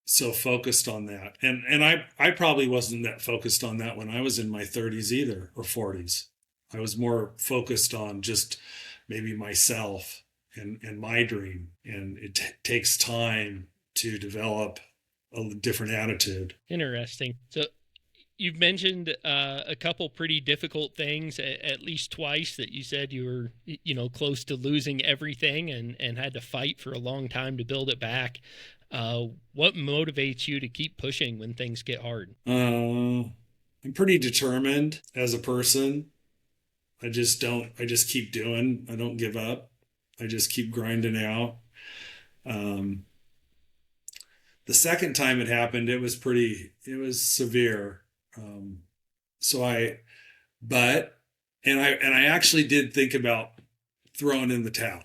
Speaker 2: so focused on that, and I probably wasn't that focused on that when I was in my 30s either, or 40s. I was more focused on just maybe myself and my dream, and it takes time to develop a different attitude.
Speaker 1: Interesting. So you've mentioned a couple pretty difficult things, at least twice, that you said you were, close to losing everything and had to fight for a long time to build it back. What motivates you to keep pushing when things get hard?
Speaker 2: I'm pretty determined as a person. I just keep doing. I don't give up. I just keep grinding out. The second time it happened, it was severe. I actually did think about throwing in the towel.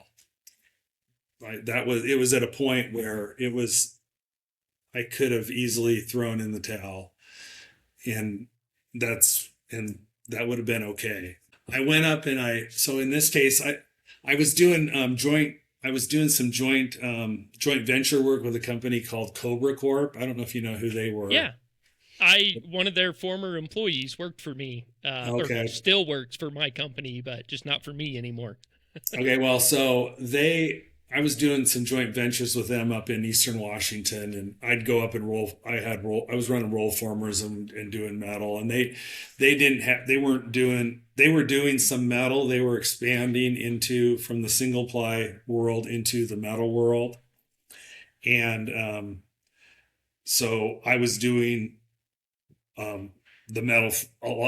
Speaker 2: It was at a point where I could have easily thrown in the towel, and and that would have been okay. I went up and so in this case, I was doing some joint venture work with a company called Cobra Corp. I don't know if you know who they were.
Speaker 1: Yeah. One of their former employees worked for me, or
Speaker 2: Okay.
Speaker 1: still works for my company, but just not for me anymore.
Speaker 2: Okay. Well, I was doing some joint ventures with them up in Eastern Washington, and I'd go up and I was running roll formers and doing metal, and they were doing some metal. They were expanding from the single ply world into the metal world. And, so I was doing, the metal,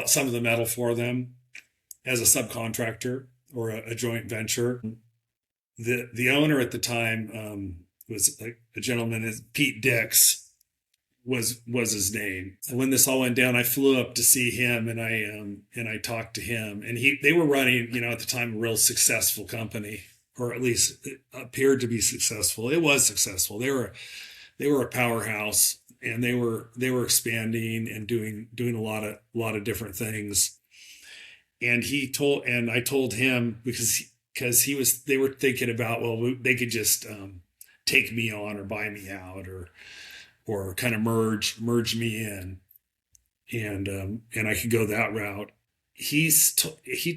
Speaker 2: some of the metal for them as a subcontractor or a joint venture. The owner at the time, was like a gentleman, Pete Dix was his name. And when this all went down, I flew up to see him, and I talked to him, and they were running, at the time, a real successful company, or at least it appeared to be successful. It was successful. They were a powerhouse, and they were expanding and doing a lot of different things. And I told him, because they were thinking about, well, they could just take me on or buy me out, or kind of merge me in, and I could go that route. He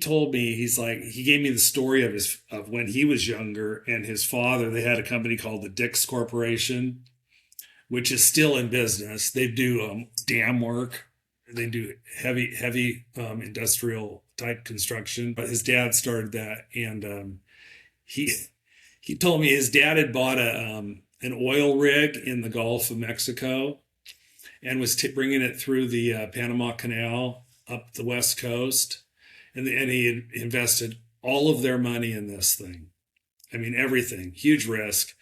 Speaker 2: told me, he gave me the story of when he was younger, and his father, they had a company called the Dix Corporation, which is still in business. They do dam work. They do heavy industrial type construction. But his dad started that, and he told me his dad had bought an oil rig in the Gulf of Mexico, and was bringing it through the Panama Canal up the West Coast, and he had invested all of their money in this thing. I mean, everything, huge risk.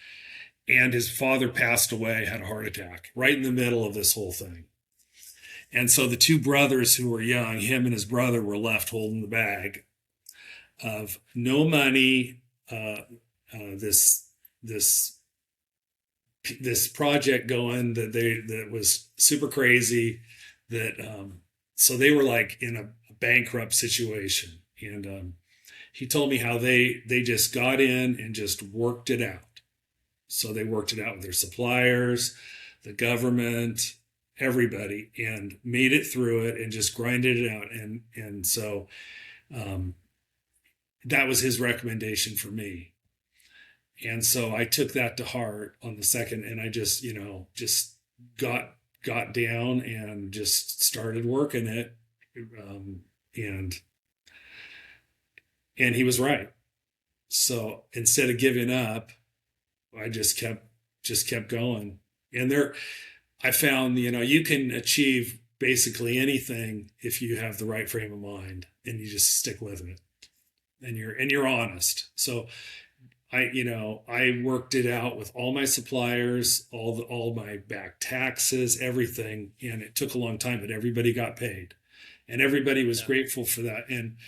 Speaker 2: And his father passed away, had a heart attack, right in the middle of this whole thing. And so the two brothers who were young, him and his brother, were left holding the bag of no money, this project going that was super crazy, so they were like in a bankrupt situation. And he told me how they just got in and just worked it out. So they worked it out with their suppliers, the government, everybody, and made it through it and just grinded it out. And so that was his recommendation for me. And so I took that to heart on the second, and I just got down and just started working it. And he was right. So instead of giving up, I just kept going. And I found, you can achieve basically anything if you have the right frame of mind and you just stick with it, and you're honest. So I worked it out with all my suppliers, all my back taxes, everything. And it took a long time, but everybody got paid, and everybody was grateful for that. And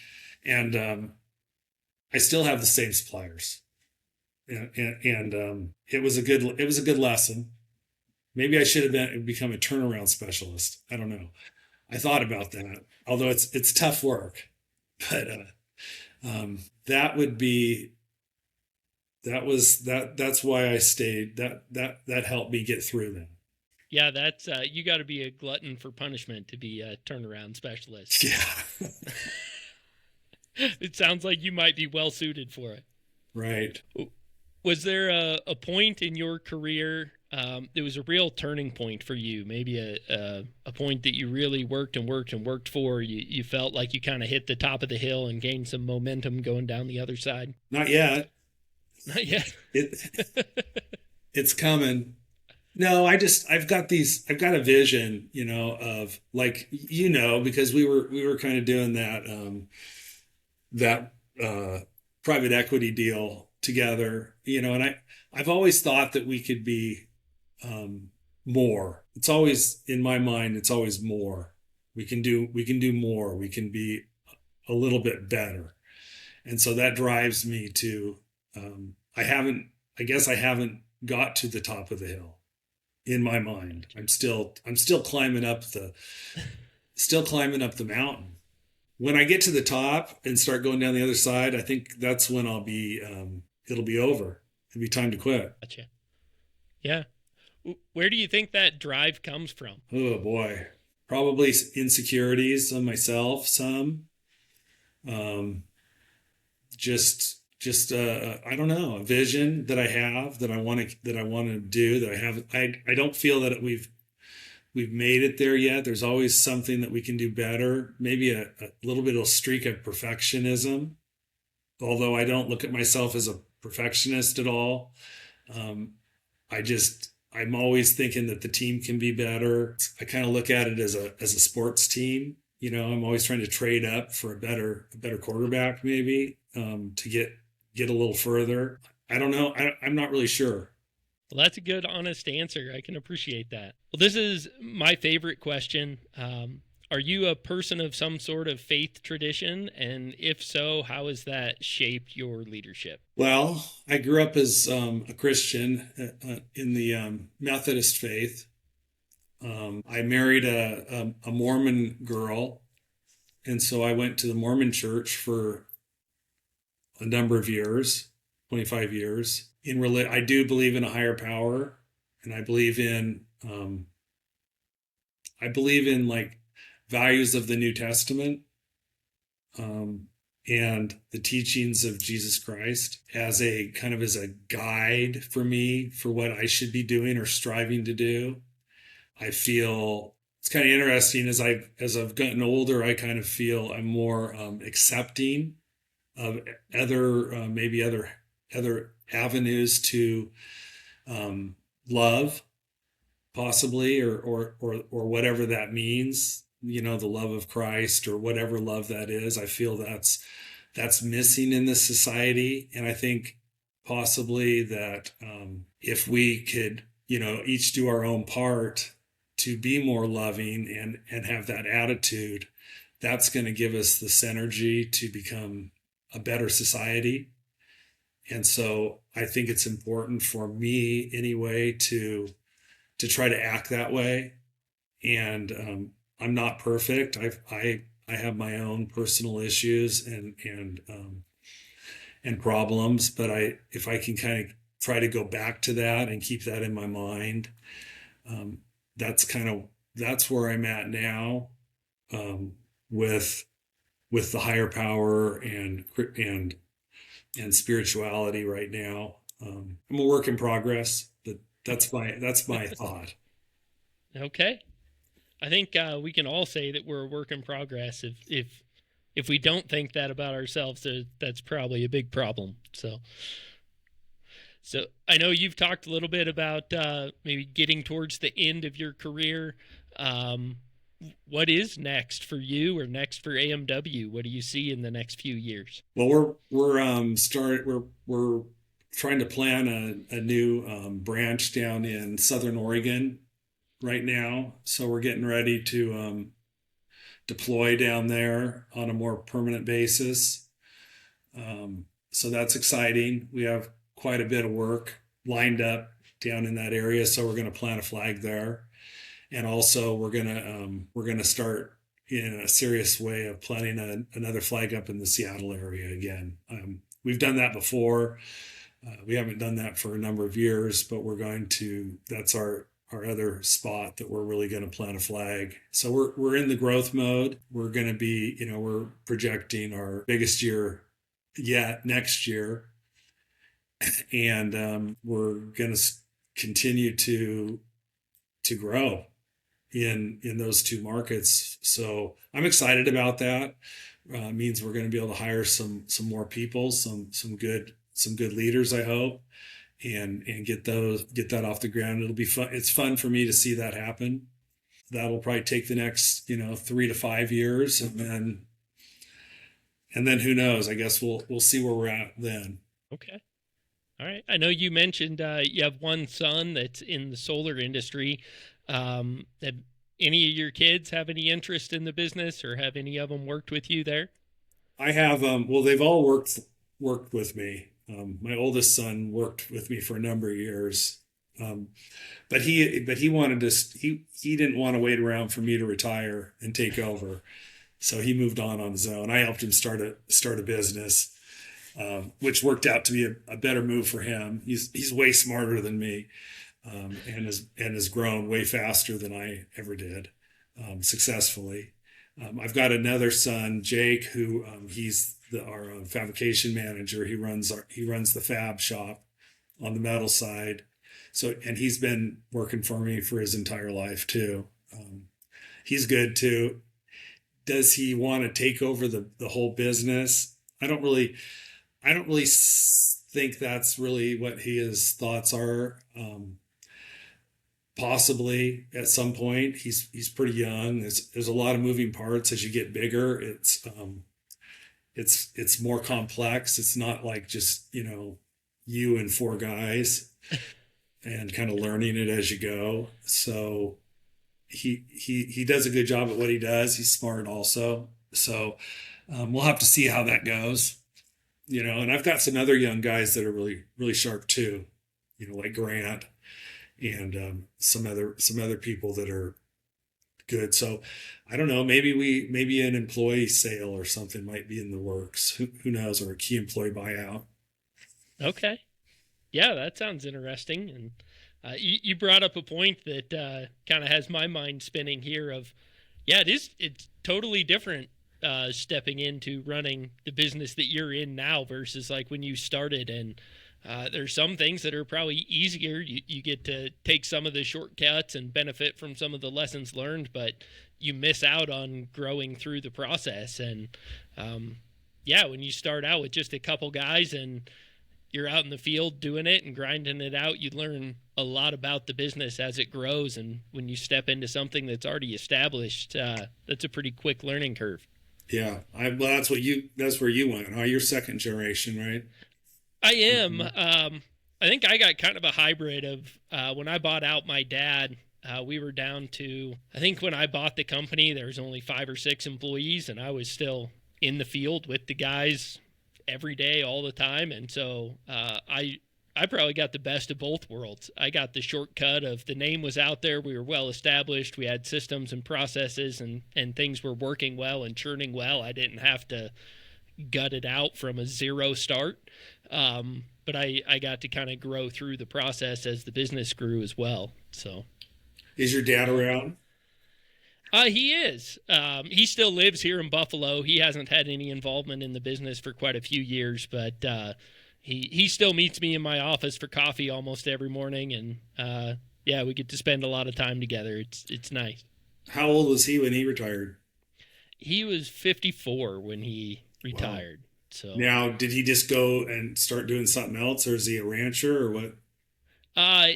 Speaker 2: I still have the same suppliers. And it was a good lesson. Maybe I should have become a turnaround specialist. I don't know. I thought about that, although it's tough work. But that's why I stayed. That helped me get through them.
Speaker 1: Yeah, that's you got to be a glutton for punishment to be a turnaround specialist.
Speaker 2: Yeah.
Speaker 1: It sounds like you might be well suited for it.
Speaker 2: Right.
Speaker 1: Was there a point in your career that was a real turning point for you? Maybe a point that you really worked for. You felt like you kind of hit the top of the hill and gained some momentum going down the other side?
Speaker 2: Not yet.
Speaker 1: Not yet.
Speaker 2: It's coming. No, I've got a vision, of, like, because we were kind of doing that private equity deal together, and I've always thought that we could be more. It's always in my mind. It's always more. We can do more. We can be a little bit better, and so that drives me to. I I guess I haven't got to the top of the hill in my mind. I'm still climbing up the mountain. When I get to the top and start going down the other side, I think that's when it'll be over. It'll be time to quit.
Speaker 1: Gotcha. Yeah. Where do you think that drive comes from?
Speaker 2: Oh boy. Probably insecurities on myself, some. Um, I don't know, a vision that I have that I want to do that I have. I don't feel that we've made it there yet. There's always something that we can do better. Maybe a little bit of a streak of perfectionism, although I don't look at myself as a perfectionist at all. Um, I'm always thinking that the team can be better. I kind of look at it as a sports team. You know, I'm always trying to trade up for a better quarterback, maybe, to get a little further. I don't know. I'm not really sure.
Speaker 1: Well, that's a good, honest answer. I can appreciate that. Well, this is my favorite question. Are you a person of some sort of faith tradition? And if so, how has that shaped your leadership?
Speaker 2: Well, I grew up as a Christian in the Methodist faith. I married a Mormon girl, and so I went to the Mormon church for a number of years, 25 years. I do believe in a higher power, and I believe in like values of the New Testament, and the teachings of Jesus Christ as a guide for me for what I should be doing or striving to do. I feel it's kind of interesting as I've gotten older. I kind of feel I'm more accepting of maybe other avenues to love, possibly, or whatever that means. You know, the love of Christ or whatever love that is. I feel that's missing in this society, and I think possibly that if we could, you know, each do our own part to be more loving and have that attitude, that's going to give us the synergy to become a better society. And so I think it's important for me anyway to try to act that way. And I'm not perfect. I have my own personal issues and problems, but if I can kind of try to go back to that and keep that in my mind, um, that's where I'm at now, with the higher power and spirituality right now. I'm a work in progress, but that's my thought.
Speaker 1: Okay. I think we can all say that we're a work in progress. If we don't think that about ourselves, that's probably a big problem. So I know you've talked a little bit about maybe getting towards the end of your career. Um, what is next for you or next for AMW? What do you see in the next few years?
Speaker 2: Well, we're trying to plan a new branch down in Southern Oregon right now. So we're getting ready to deploy down there on a more permanent basis. So that's exciting. We have quite a bit of work lined up down in that area. So we're going to plant a flag there. And also we're gonna start in a serious way of planting another flag up in the Seattle area again. We've done that before. We haven't done that for a number of years, but that's our other spot that we're really going to plant a flag. So we're in the growth mode. We're going to be, you know, we're projecting our biggest year yet next year, and we're going to continue to grow in those two markets. So I'm excited about that. Means we're going to be able to hire some more people, some good leaders, I hope, and get that off the ground. It'll be fun. It's fun for me to see that happen. That'll probably take the next, you know, 3 to 5 years, and then who knows? I guess we'll see where we're at then.
Speaker 1: Okay. All right. I know you mentioned you have one son that's in the solar industry. Have any of your kids have any interest in the business, or have any of them worked with you there?
Speaker 2: I have, well, they've all worked with me. My oldest son worked with me for a number of years, but he wanted to. He didn't want to wait around for me to retire and take over, so he moved on his own. I helped him start a business, which worked out to be a better move for him. He's way smarter than me, and has grown way faster than I ever did, successfully. I've got another son, Jake, who he's our fabrication manager. He runs the fab shop on the metal side. So, and he's been working for me for his entire life too. He's good too. Does he want to take over the whole business? I don't really think that's really what his thoughts are. Possibly at some point. He's pretty young. There's a lot of moving parts as you get bigger. It's more complex. It's not like just you and four guys and kind of learning it as you go. So he does a good job at what he does. He's smart also. So we'll have to see how that goes. And I've got some other young guys that are really really sharp too. Like Grant and some other people that are good. So I don't know. Maybe an employee sale or something might be in the works. Who knows? Or a key employee buyout.
Speaker 1: Okay. Yeah, that sounds interesting. And you brought up a point that kind of has my mind spinning here of, yeah, it's totally different stepping into running the business that you're in now versus like when you started. And there's some things that are probably easier. You get to take some of the shortcuts and benefit from some of the lessons learned, but you miss out on growing through the process. And yeah, when you start out with just a couple guys and you're out in the field doing it and grinding it out, you learn a lot about the business as it grows. And when you step into something that's already established, that's a pretty quick learning curve.
Speaker 2: Yeah, well, that's where you went, huh? You're second generation, right?
Speaker 1: I am. I think I got kind of a hybrid of when I bought out my dad. We were down to, I think when I bought the company, there was only 5 or 6 employees, and I was still in the field with the guys every day, all the time. And so I probably got the best of both worlds. I got the shortcut of the name was out there. We were well established. We had systems and processes and things were working well and churning well. I didn't have to gut it out from a zero start. But I got to kind of grow through the process as the business grew as well. So,
Speaker 2: is your dad around?
Speaker 1: He is. He still lives here in Buffalo. He hasn't had any involvement in the business for quite a few years, but he still meets me in my office for coffee almost every morning, and yeah, we get to spend a lot of time together. It's nice.
Speaker 2: How old was he when he retired?
Speaker 1: He was 54 when he retired. Wow. So
Speaker 2: now, did he just go and start doing something else, or is he a rancher, or what?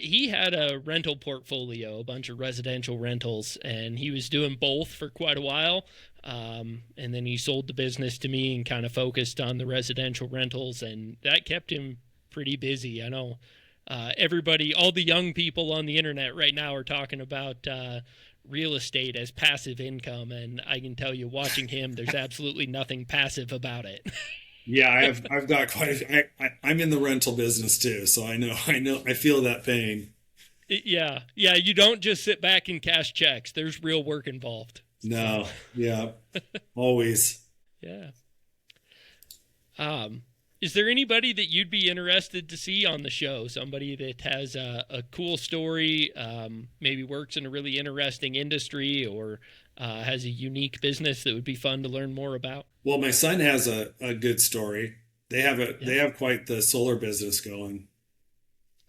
Speaker 1: He had a rental portfolio, a bunch of residential rentals, and he was doing both for quite a while. And then he sold the business to me and kind of focused on the residential rentals, and that kept him pretty busy. I know everybody, all the young people on the internet right now are talking about real estate as passive income, and I can tell you, watching him, there's absolutely nothing passive about it.
Speaker 2: Yeah, I've got I'm in the rental business too, so I feel that pain.
Speaker 1: Yeah, you don't just sit back and cash checks. There's real work involved.
Speaker 2: No, yeah, always.
Speaker 1: Yeah. Is there anybody that you'd be interested to see on the show? Somebody that has a cool story, maybe works in a really interesting industry, or has a unique business that would be fun to learn more about?
Speaker 2: Well, my son has a good story. They have quite the solar business going.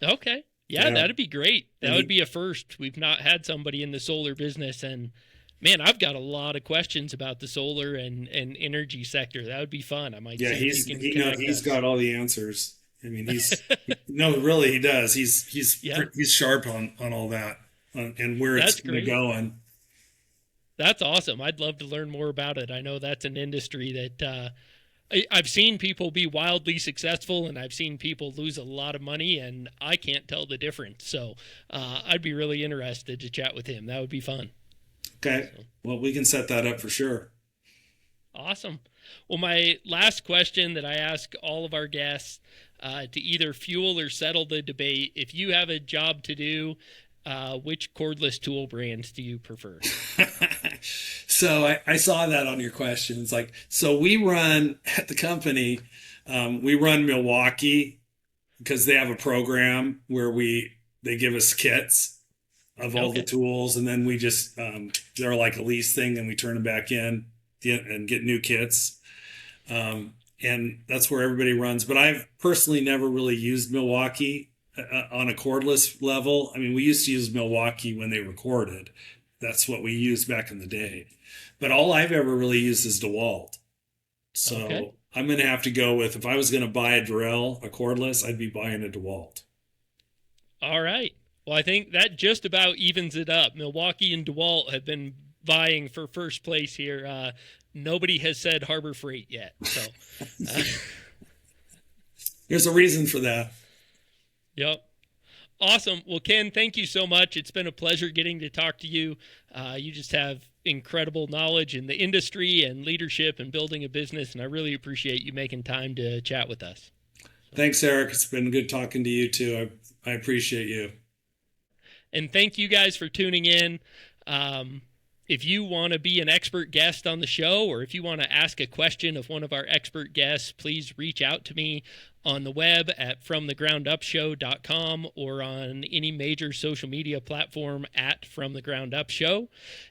Speaker 1: Okay. Yeah, that'd be great. That would be a first. We've not had somebody in the solar business, and man, I've got a lot of questions about the solar and energy sector. That would be fun. I might.
Speaker 2: Yeah, he's got all the answers. I mean, no, really, he does. He's sharp on all that and where it's going.
Speaker 1: That's awesome. I'd love to learn more about it. I know that's an industry that I've seen people be wildly successful, and I've seen people lose a lot of money, and I can't tell the difference. So I'd be really interested to chat with him. That would be fun.
Speaker 2: Okay. Well, we can set that up for sure.
Speaker 1: Awesome. Well, my last question that I ask all of our guests, to either fuel or settle the debate. If you have a job to do, which cordless tool brands do you prefer?
Speaker 2: So I saw that on your question. It's like, so we run at the company, we run Milwaukee because they have a program where they give us kits of all the tools, and then we just they're like a lease thing, and we turn them back in and get new kits. And that's where everybody runs. But I've personally never really used Milwaukee on a cordless level. I mean, we used to use Milwaukee when they recorded. That's what we used back in the day. But all I've ever really used is DeWalt. So I'm going to have to go with, if I was going to buy a Drell, a cordless, I'd be buying a DeWalt.
Speaker 1: All right. Well, I think that just about evens it up. Milwaukee and DeWalt have been vying for first place here. Nobody has said Harbor Freight yet. So
Speaker 2: there's a reason for that.
Speaker 1: Yep. Awesome. Well, Ken, thank you so much. It's been a pleasure getting to talk to you. You just have incredible knowledge in the industry and leadership and building a business, and I really appreciate you making time to chat with us.
Speaker 2: Thanks, Eric. It's been good talking to you, too. I appreciate you.
Speaker 1: And thank you guys for tuning in. If you want to be an expert guest on the show, or if you want to ask a question of one of our expert guests, please reach out to me on the web at fromthegroundupshow.com or on any major social media platform at fromthegroundupshow.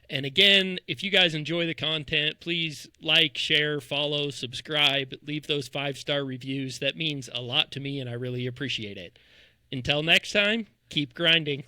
Speaker 1: And again, if you guys enjoy the content, please like, share, follow, subscribe, leave those 5-star reviews. That means a lot to me, and I really appreciate it. Until next time, keep grinding.